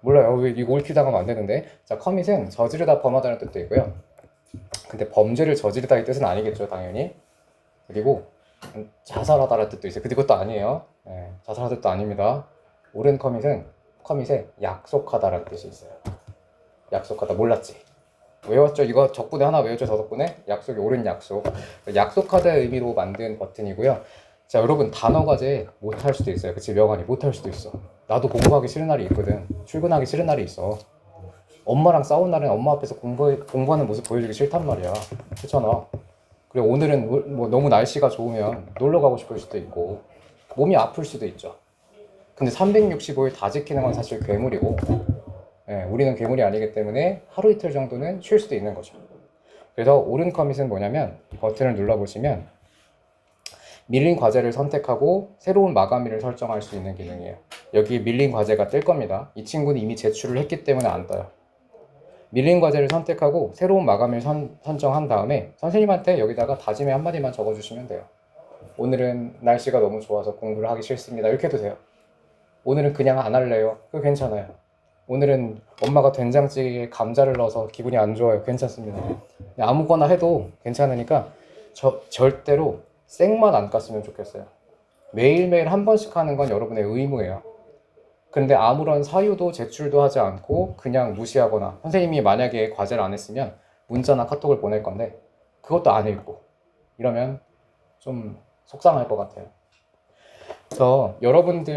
몰라요. 왜 이거 올킬 당하면 안 되는데. 자, 커밋은 저지르다, 범하다는 뜻도 있고요. 근데 범죄를 저지르다의 뜻은 아니겠죠, 당연히. 그리고 자살하다라는 뜻도 있어요. 근데 그것도 아니에요. 네, 자살하다 뜻도 아닙니다. 옳은 커밋에 약속하다라는 뜻이 있어요. 약속하다. 몰랐지? 외웠죠? 이거 적분에 하나 외웠죠? 저 덕분에? 약속이 옳은 약속. 약속하다의 의미로 만든 버튼이고요. 자, 여러분 단어 과제 못할 수도 있어요. 그치? 명언이 못할 수도 있어. 나도 공부하기 싫은 날이 있거든. 출근하기 싫은 날이 있어. 엄마랑 싸운 날은 엄마 앞에서 공부하는 모습 보여주기 싫단 말이야. 그렇잖아. 그리고 오늘은 뭐 너무 날씨가 좋으면 놀러 가고 싶을 수도 있고 몸이 아플 수도 있죠. 근데 365일 다 지키는 건 사실 괴물이고, 예, 우리는 괴물이 아니기 때문에 하루 이틀 정도는 쉴 수도 있는 거죠. 그래서 옳은 커밋은 뭐냐면 이 버튼을 눌러보시면 밀린 과제를 선택하고 새로운 마감일을 설정할 수 있는 기능이에요. 여기 밀린 과제가 뜰 겁니다. 이 친구는 이미 제출을 했기 때문에 안 떠요. 밀린 과제를 선택하고 새로운 마감일 선정한 다음에 선생님한테 여기다가 다짐의 한마디만 적어주시면 돼요. 오늘은 날씨가 너무 좋아서 공부를 하기 싫습니다. 이렇게 해도 돼요. 오늘은 그냥 안 할래요. 그거 괜찮아요. 오늘은 엄마가 된장찌개에 감자를 넣어서 기분이 안 좋아요. 괜찮습니다. 그냥 아무거나 해도 괜찮으니까 절대로 생만 안 깠으면 좋겠어요. 매일매일 한 번씩 하는 건 여러분의 의무예요. 근데 아무런 사유도 제출도 하지 않고 그냥 무시하거나 선생님이 만약에 과제를 안 했으면 문자나 카톡을 보낼 건데 그것도 안 읽고 이러면 좀 속상할 것 같아요. 그래서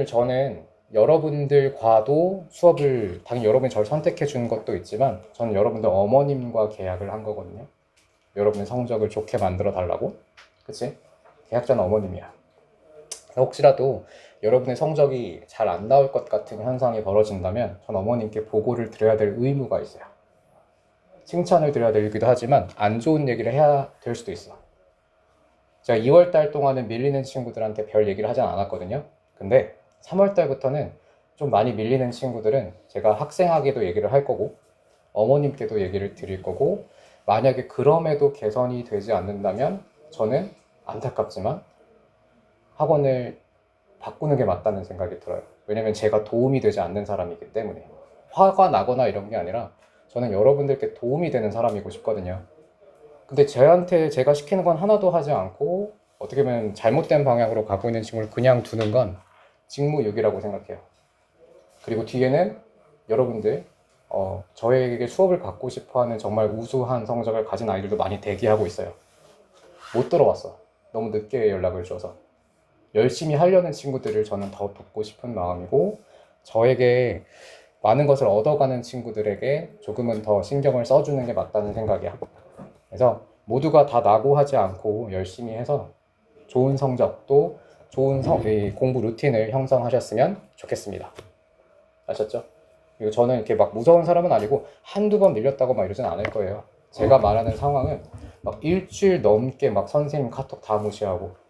저는 여러분들과도 수업을 당연히 여러분이 저를 선택해 준 것도 있지만 저는 여러분들 어머님과 계약을 한 거거든요. 여러분의 성적을 좋게 만들어 달라고. 그치? 계약자는 어머님이야. 혹시라도 여러분의 성적이 잘 안 나올 것 같은 현상이 벌어진다면 전 어머님께 보고를 드려야 될 의무가 있어요. 칭찬을 드려야 되기도 하지만 안 좋은 얘기를 해야 될 수도 있어. 제가 2월 달 동안은 밀리는 친구들한테 별 얘기를 하지 않았거든요. 근데 3월 달부터는 좀 많이 밀리는 친구들은 제가 학생에게도 얘기를 할 거고 어머님께도 얘기를 드릴 거고 만약에 그럼에도 개선이 되지 않는다면 저는 안타깝지만 학원을 바꾸는 게 맞다는 생각이 들어요. 왜냐면 제가 도움이 되지 않는 사람이기 때문에. 화가 나거나 이런 게 아니라 저는 여러분들께 도움이 되는 사람이고 싶거든요. 근데 저한테 제가 시키는 건 하나도 하지 않고 어떻게 보면 잘못된 방향으로 가고 있는 친구를 그냥 두는 건 직무유기라고 생각해요. 그리고 뒤에는 여러분들 저에게 수업을 받고 싶어하는 정말 우수한 성적을 가진 아이들도 많이 대기하고 있어요. 못 들어왔어. 너무 늦게 연락을 줘서. 열심히 하려는 친구들을 저는 더 돕고 싶은 마음이고 저에게 많은 것을 얻어가는 친구들에게 조금은 더 신경을 써주는 게 맞다는 생각이야. 그래서 모두가 다 낙오하지 않고 열심히 해서 좋은 성적도 좋은 공부 루틴을 형성하셨으면 좋겠습니다. 아셨죠? 그리고 저는 이렇게 막 무서운 사람은 아니고 한두 번 밀렸다고 막 이러진 않을 거예요. 제가 말하는 상황은 막 일주일 넘게 막 선생님 카톡 다 무시하고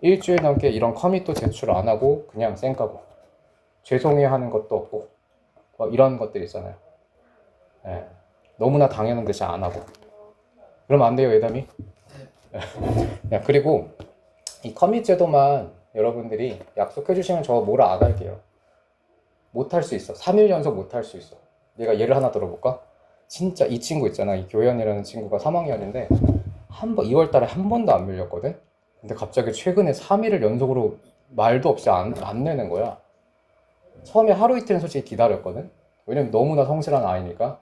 일주일 넘게 이런 커밋도 제출 안 하고 그냥 쌩까고 죄송해 하는 것도 없고 막 이런 것들 있잖아요. 예. 너무나 당연한 듯이 안 하고 그러면 안 돼요, 예담이. 야, 그리고 이 커밋 제도만 여러분들이 약속해 주시면 저 뭐라 안 할게요. 못할 수 있어. 3일 연속 못할 수 있어. 내가 예를 하나 들어볼까? 진짜 이 친구 있잖아. 이 교현이라는 친구가 3학년인데 2월 달에 한 번도 안 밀렸거든? 근데 갑자기 최근에 3일을 연속으로 말도 없이 안 내는 거야. 처음에 하루 이틀은 솔직히 기다렸거든? 왜냐면 너무나 성실한 아이니까.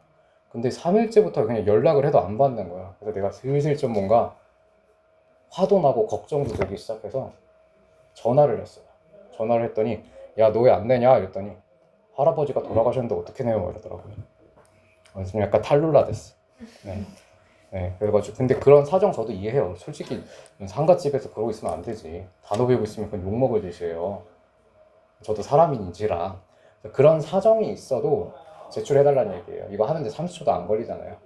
근데 3일째부터 그냥 연락을 해도 안 받는 거야. 그래서 내가 슬슬 좀 뭔가 화도 나고 걱정도 되기 시작해서 전화를 했어요. 전화를 했더니 야, 너 왜 안 내냐? 이랬더니 할아버지가 돌아가셨는데 어떻게 내요? 이러더라고요. 좀 약간 탈룰라 됐어. 네. 네, 그래가지고 근데 그런 사정 저도 이해해요. 솔직히 상갓집에서 그러고 있으면 안 되지. 단어 배우고 있으면 그건 욕먹을 짓이에요. 저도 사람인지라 그런 사정이 있어도 제출해달라는 얘기예요. 이거 하는데 30초도 안 걸리잖아요.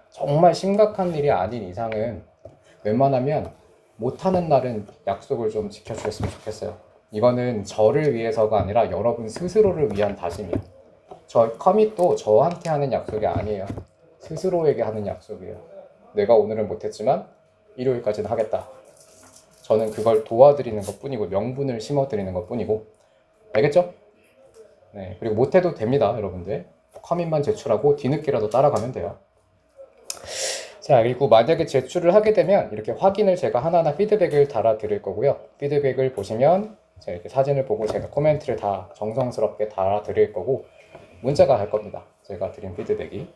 정말 심각한 일이 아닌 이상은 웬만하면 못하는 날은 약속을 좀 지켜주셨으면 좋겠어요. 이거는 저를 위해서가 아니라 여러분 스스로를 위한 다짐이에요. 저 커밋도 저한테 하는 약속이 아니에요. 스스로에게 하는 약속이에요. 내가 오늘은 못했지만 일요일까지는 하겠다. 저는 그걸 도와드리는 것 뿐이고 명분을 심어드리는 것 뿐이고 알겠죠? 네, 그리고 못해도 됩니다, 여러분들. 커밋만 제출하고 뒤늦게라도 따라가면 돼요. 자, 그리고 만약에 제출을 하게 되면 이렇게 확인을 제가 하나하나 피드백을 달아 드릴 거고요. 피드백을 보시면 제가 이렇게 사진을 보고 제가 코멘트를 다 정성스럽게 달아 드릴 거고 문자가 갈 겁니다. 제가 드린 피드백이.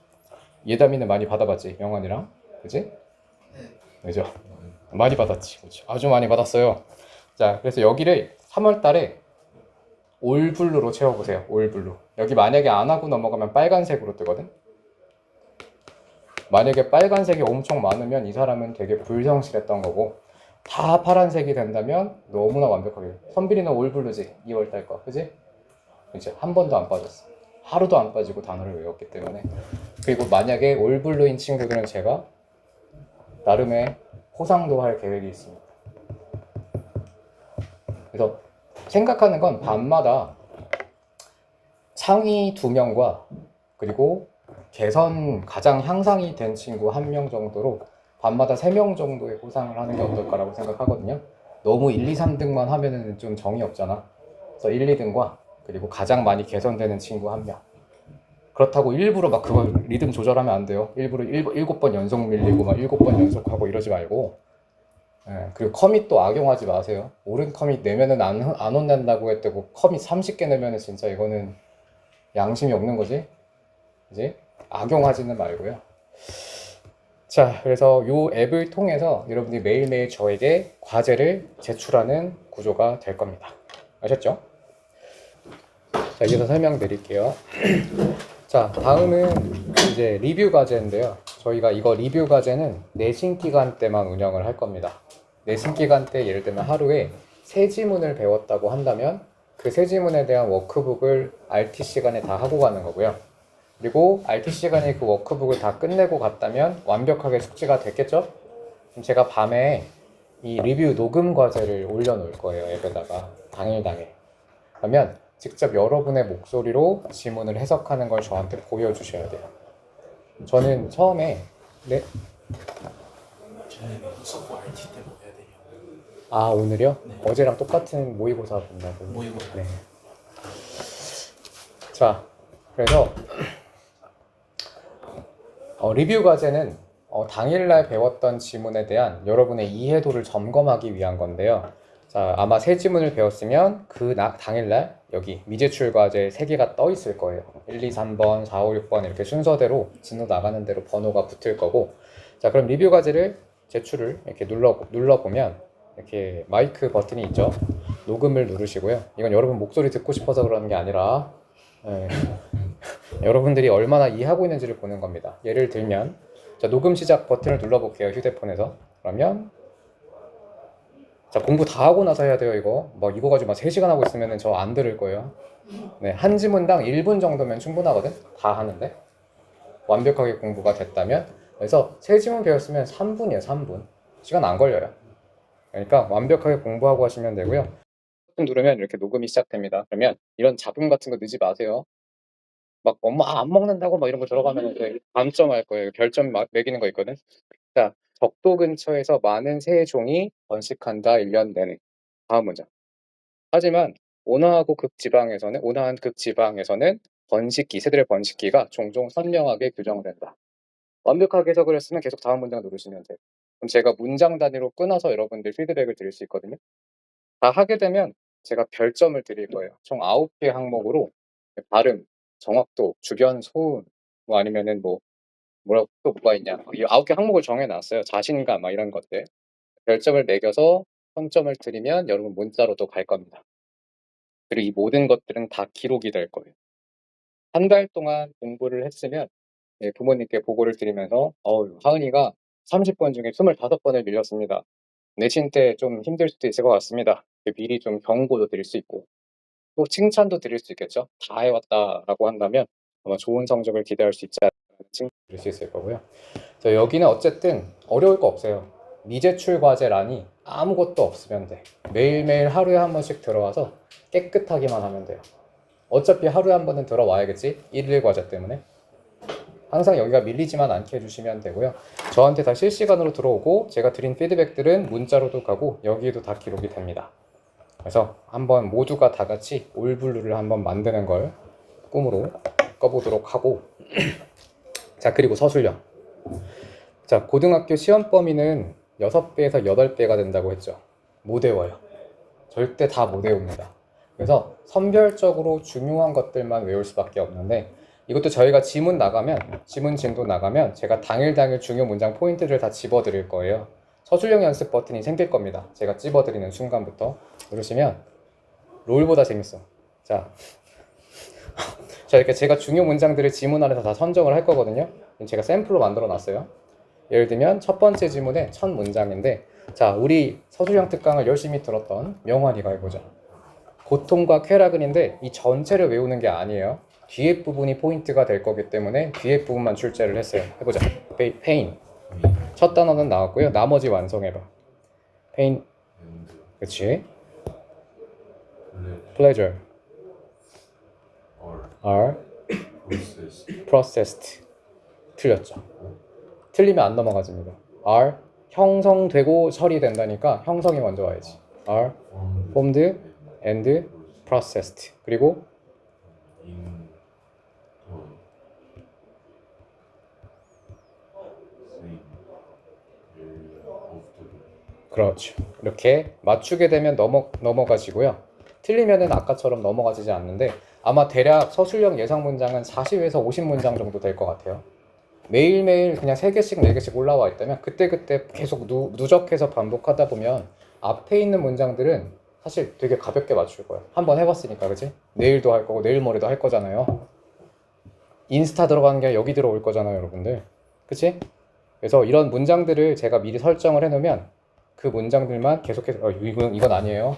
예담이는 많이 받아봤지, 영환이랑, 그지? 그죠? 많이 받았지, 그렇죠? 아주 많이 받았어요. 자, 그래서 여기를 3월 달에 올블루로 채워보세요. 올블루. 여기 만약에 안 하고 넘어가면 빨간색으로 뜨거든. 만약에 빨간색이 엄청 많으면 이 사람은 되게 불성실했던 거고, 다 파란색이 된다면 너무나 완벽하게. 선빈이는 올블루지, 2월 달 거, 그지? 이제 한 번도 안 빠졌어. 하루도 안 빠지고 단어를 외웠기 때문에. 그리고 만약에 올블루인 친구들은 제가 나름의 포상도 할 계획이 있습니다. 그래서 생각하는 건 밤마다 상위 2명과 그리고 개선 가장 향상이 된 친구 1명 정도로 밤마다 3명 정도의 포상을 하는 게 어떨까라고 생각하거든요. 너무 1, 2, 3등만 하면은 좀 정이 없잖아. 그래서 1, 2등과 그리고 가장 많이 개선되는 친구 1명. 그렇다고 일부러 막 그걸 리듬 조절하면 안 돼요. 일부러 7번 연속 밀리고 막 7번 연속하고 이러지 말고. 예, 그리고 커밋도 악용하지 마세요. 옳은 커밋 내면은 안 혼낸다고 했다고 커밋 30개 내면은 진짜 이거는 양심이 없는 거지. 이제 악용하지는 말고요. 자, 그래서 이 앱을 통해서 여러분들이 매일매일 저에게 과제를 제출하는 구조가 될 겁니다. 아셨죠? 자, 이어서 설명드릴게요. 자, 다음은 이제 리뷰 과제인데요. 저희가 이거 리뷰 과제는 내신 기간 때만 운영을 할 겁니다. 내신 기간 때 예를 들면 하루에 3지문을 배웠다고 한다면 그 3지문에 대한 워크북을 RT 시간에 다 하고 가는 거고요. 그리고 RT 시간에 그 워크북을 다 끝내고 갔다면 완벽하게 숙지가 됐겠죠? 그럼 제가 밤에 이 리뷰 녹음 과제를 올려놓을 거예요. 앱에다가 당일. 그러면 직접 여러분의 목소리로 지문을 해석하는 걸 저한테 보여주셔야 돼요. 저는 처음에 저희 수업 RT 때 뭐 해야 돼요? 아, 오늘요? 네. 어제랑 똑같은 모의고사 본다고. 모의고사. 네. 자, 그래서 리뷰 과제는 당일날 배웠던 지문에 대한 여러분의 이해도를 점검하기 위한 건데요. 자, 아마 3지문을 배웠으면 그 당일날 여기 미제출 과제 3개가 떠 있을 거예요. 1, 2, 3번, 4, 5, 6번 이렇게 순서대로 진로 나가는 대로 번호가 붙을 거고. 자, 그럼 리뷰 과제를 제출을 이렇게 눌러보면 이렇게 마이크 버튼이 있죠. 녹음을 누르시고요. 이건 여러분 목소리 듣고 싶어서 그러는 게 아니라 여러분들이 얼마나 이해하고 있는지를 보는 겁니다. 예를 들면 자, 녹음 시작 버튼을 눌러볼게요. 휴대폰에서. 그러면 자, 공부 다 하고 나서 해야 돼요. 이거 가지고 막 3시간 하고 있으면 저 안 들을 거예요. 네, 한 지문당 1분 정도면 충분하거든. 다 하는데 완벽하게 공부가 됐다면. 그래서 3지문 배웠으면 3분이에요. 3분 시간 안 걸려요. 그러니까 완벽하게 공부하고 하시면 되고요. 버튼 누르면 이렇게 녹음이 시작됩니다. 그러면 이런 잡음 같은 거 넣지 마세요. 막 엄마 안 먹는다고 막 이런 거 들어가면 반점할 거예요. 별점 매기는 거 있거든. 자, 적도 근처에서 많은 새종이 번식한다 1년 내내. 다음 문장. 하지만 온화한 극지방에서는 새들의 번식기가 종종 선명하게 규정된다. 완벽하게 해석을 했으면 계속 다음 문장 누르시면 돼요. 그럼 제가 문장 단위로 끊어서 여러분들 피드백을 드릴 수 있거든요. 다 하게 되면 제가 별점을 드릴 거예요. 총 9개 항목으로 발음, 정확도, 주변 소음, 뭐 아니면은 또 뭐가 있냐. 이 9개 항목을 정해놨어요. 자신감, 막 이런 것들. 별점을 매겨서 평점을 드리면 여러분 문자로도 갈 겁니다. 그리고 이 모든 것들은 다 기록이 될 거예요. 한 달 동안 공부를 했으면 부모님께 보고를 드리면서 하은이가 30번 중에 25번을 밀렸습니다. 내신 때 좀 힘들 수도 있을 것 같습니다. 미리 좀 경고도 드릴 수 있고 또 칭찬도 드릴 수 있겠죠. 다 해왔다라고 한다면 아마 좋은 성적을 기대할 수 있지 않을까 칭찬 드릴 수 있을 거고요. 그래서 여기는 어쨌든 어려울 거 없어요. 미제출 과제란이 아무것도 없으면 돼. 매일매일 하루에 한 번씩 들어와서 깨끗하기만 하면 돼요. 어차피 하루에 한 번은 들어와야겠지. 1일 과제 때문에. 항상 여기가 밀리지만 않게 해주시면 되고요. 저한테 다 실시간으로 들어오고 제가 드린 피드백들은 문자로도 가고 여기에도 다 기록이 됩니다. 그래서 한번 모두가 다 같이 올블루를 한번 만드는 걸 꿈으로 꿔보도록 하고 자, 그리고 서술형. 자, 자, 고등학교 시험 범위는 6배에서 8배가 된다고 했죠. 못 외워요. 절대 다 못 외웁니다. 그래서 선별적으로 중요한 것들만 외울 수밖에 없는데, 이것도 저희가 지문 진도 나가면 제가 당일 중요 문장 포인트를 다 집어드릴 거예요. 서술형 연습 버튼이 생길 겁니다. 제가 집어드리는 순간부터 누르시면 롤보다 재밌어. 자, 이렇게 제가 중요 문장들을 지문 안에서 다 선정을 할 거거든요. 제가 샘플로 만들어 놨어요. 예를 들면 첫 번째 지문의 첫 문장인데, 자, 우리 서술형 특강을 열심히 들었던 명환이가 해보자. 고통과 쾌락은인데 이 전체를 외우는 게 아니에요. 뒤에 부분이 포인트가 될 거기 때문에 뒤에 부분만 출제를 했어요. 해보자. pain. 첫 단어는 나왔고요. 나머지 완성해봐. pain. 그치? pleasure. are processed. 틀렸죠. 틀리면 안 넘어가집니다. are 형성되고 처리된다니까 형성이 먼저 와야지. are formed and processed. 그리고 그렇죠. 이렇게 맞추게 되면 넘어가지고요. 틀리면은 아까처럼 넘어가지지 않는데, 아마 대략 서술형 예상 문장은 40에서 50문장 정도 될 것 같아요. 매일매일 그냥 3개씩 4개씩 올라와 있다면 그때그때 계속 누적해서 반복하다 보면 앞에 있는 문장들은 사실 되게 가볍게 맞출 거예요. 한번 해봤으니까, 그치? 내일도 할 거고 내일 모레도 할 거잖아요. 인스타 들어가는 게 여기 들어올 거잖아요, 여러분들. 그치? 그래서 이런 문장들을 제가 미리 설정을 해놓으면 그 문장들만 계속해서 이건 아니에요.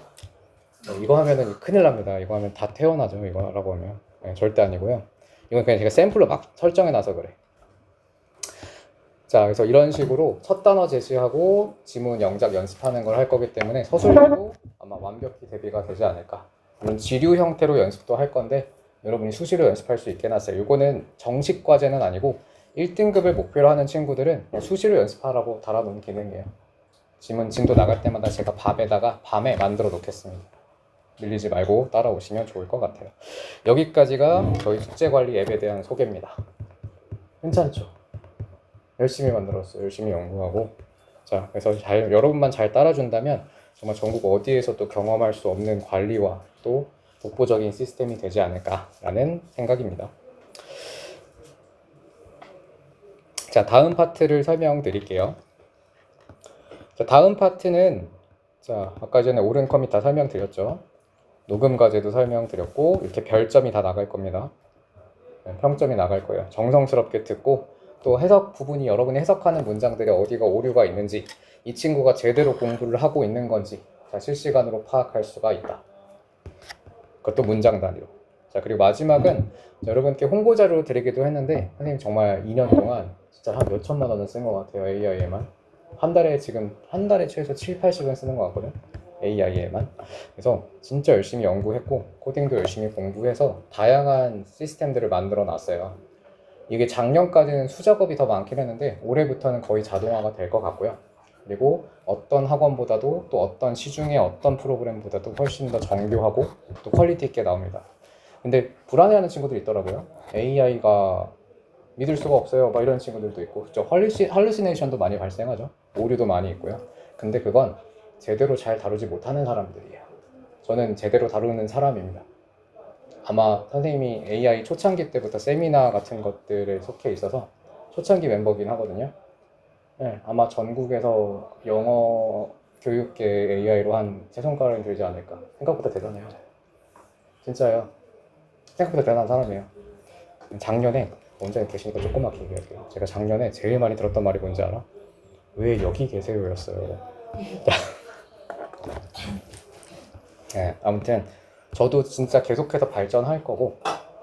이거 하면은 큰일 납니다. 이거 하면 다 태어나죠. 이거라고 하면. 네, 절대 아니고요. 이건 그냥 제가 샘플로 막 설정해놔서 그래. 자, 그래서 이런 식으로 첫 단어 제시하고 지문 영작 연습하는 걸 할 거기 때문에 서술형도 아마 완벽히 대비가 되지 않을까. 물론 지류 형태로 연습도 할 건데 여러분이 수시로 연습할 수 있게 해놨어요. 이거는 정식 과제는 아니고 1등급을 목표로 하는 친구들은 그냥 수시로 연습하라고 달아놓은 기능이에요. 지문 진도 나갈 때마다 제가 밤에 만들어 놓겠습니다. 밀리지 말고 따라오시면 좋을 것 같아요. 여기까지가 저희 숙제관리 앱에 대한 소개입니다. 괜찮죠? 열심히 만들었어요. 열심히 연구하고. 자, 그래서 여러분만 잘 따라준다면 정말 전국 어디에서도 경험할 수 없는 관리와 또 독보적인 시스템이 되지 않을까라는 생각입니다. 자, 다음 파트를 설명드릴게요. 자, 다음 파트는, 자, 아까 전에 옳은 커밋 다 설명드렸죠. 녹음 과제도 설명드렸고, 이렇게 별점이 다 나갈 겁니다. 평점이 나갈 거예요. 정성스럽게 듣고, 또 해석 부분이 여러분이 해석하는 문장들에 어디가 오류가 있는지, 이 친구가 제대로 공부를 하고 있는 건지, 자, 실시간으로 파악할 수가 있다. 그것도 문장 단위로. 자, 그리고 마지막은 여러분께 홍보 자료를 드리기도 했는데, 선생님 정말 2년 동안 진짜 한 몇 천만 원은 쓴 것 같아요. AI에만. 한 달에 최소 7, 80은 쓰는 것 같거든. AI에만. 그래서 진짜 열심히 연구했고 코딩도 열심히 공부해서 다양한 시스템들을 만들어 놨어요. 이게 작년까지는 수작업이 더 많긴 했는데 올해부터는 거의 자동화가 될 것 같고요. 그리고 어떤 학원보다도 또 어떤 시중의 어떤 프로그램보다도 훨씬 더 정교하고 또 퀄리티 있게 나옵니다. 근데 불안해하는 친구들이 있더라고요. AI가 믿을 수가 없어요. 막 이런 친구들도 있고, 할루시네이션도 많이 발생하죠. 오류도 많이 있고요. 근데 그건 제대로 잘 다루지 못하는 사람들이에요. 저는 제대로 다루는 사람입니다. 아마 선생님이 AI 초창기 때부터 세미나 같은 것들에 속해 있어서 초창기 멤버긴 하거든요. 네, 아마 전국에서 영어 교육계 AI로 한 세 손가락이 들지 않을까. 생각보다 대단해요. 진짜요. 생각보다 대단한 사람이에요. 작년에 원장님 계시니까 조그맣게 얘기할게요. 제가 작년에 제일 많이 들었던 말이 뭔지 알아? 왜 여기 계세요? 였어요. 네, 아무튼 저도 진짜 계속해서 발전할 거고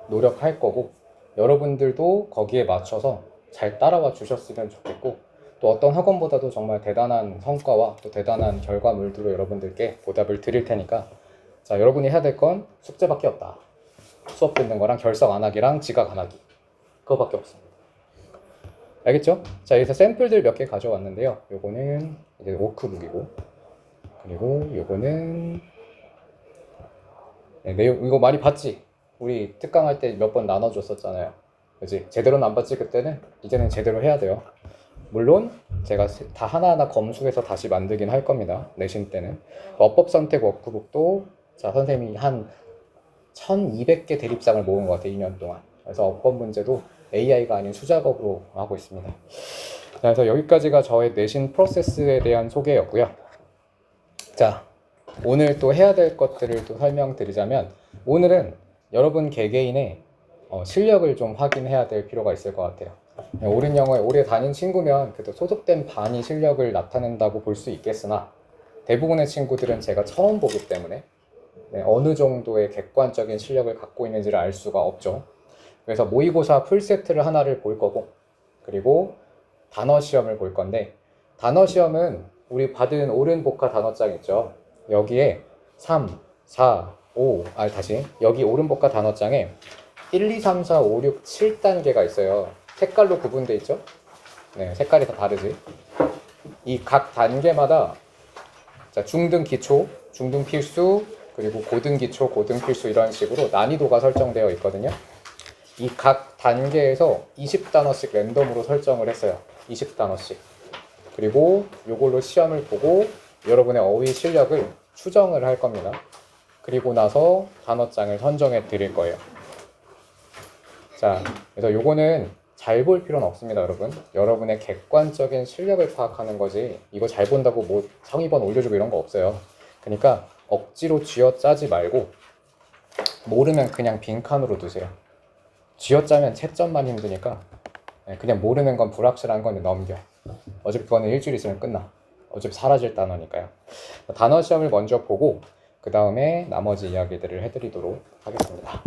노력할 거고 여러분들도 거기에 맞춰서 잘 따라와 주셨으면 좋겠고, 또 어떤 학원보다도 정말 대단한 성과와 또 대단한 결과물들로 여러분들께 보답을 드릴 테니까, 자, 여러분이 해야 될 건 숙제밖에 없다. 수업 듣는 거랑 결석 안 하기랑 지각 안 하기, 그거밖에 없습니다. 알겠죠? 자, 여기서 샘플들 몇 개 가져왔는데요. 요거는 이제 워크북이고, 그리고 요거는 내용, 이거 많이 봤지? 우리 특강할 때 몇 번 나눠줬었잖아요. 그치? 제대로는 안 봤지 그때는? 이제는 제대로 해야 돼요. 물론 제가 다 하나하나 검수해서 다시 만들긴 할 겁니다. 내신 때는. 어법 선택 워크북도 자 선생님이 한 1200개 대립상을 모은 것 같아요. 2년 동안. 그래서 어법 문제도 AI가 아닌 수작업으로 하고 있습니다. 자, 그래서 여기까지가 저의 내신 프로세스에 대한 소개였고요. 자, 오늘 또 해야 될 것들을 또 설명드리자면 오늘은 여러분 개개인의 실력을 좀 확인해야 될 필요가 있을 것 같아요. 옳은 영어에 오래 다닌 친구면 그래도 소속된 반이 실력을 나타낸다고 볼 수 있겠으나 대부분의 친구들은 제가 처음 보기 때문에 어느 정도의 객관적인 실력을 갖고 있는지를 알 수가 없죠. 그래서 모의고사 풀세트를 하나를 볼 거고 그리고 단어 시험을 볼 건데 단어 시험은 우리 받은 옳은 복화 단어장 있죠. 여기에 3, 4, 5, 여기 옳은 복화 단어장에 1, 2, 3, 4, 5, 6, 7단계가 있어요. 색깔로 구분돼 있죠? 네, 색깔이 다 다르지. 이 각 단계마다 자, 중등 기초, 중등 필수, 그리고 고등 기초, 고등 필수 이런 식으로 난이도가 설정되어 있거든요. 이 각 단계에서 20단어씩 랜덤으로 설정을 했어요. 20단어씩. 그리고 이걸로 시험을 보고 여러분의 어휘 실력을 추정을 할 겁니다. 그리고 나서 단어장을 선정해 드릴 거예요. 자, 그래서 요거는 잘 볼 필요는 없습니다, 여러분. 여러분의 객관적인 실력을 파악하는 거지 이거 잘 본다고 뭐 상위번 올려주고 이런 거 없어요. 그러니까 억지로 쥐어짜지 말고 모르면 그냥 빈칸으로 두세요. 쥐어짜면 채점만 힘드니까 그냥 모르는 건 불확실한 건 넘겨. 어차피 그거는 일주일 있으면 끝나. 어차피 사라질 단어니까요. 단어 시험을 먼저 보고 그 다음에 나머지 이야기들을 해드리도록 하겠습니다.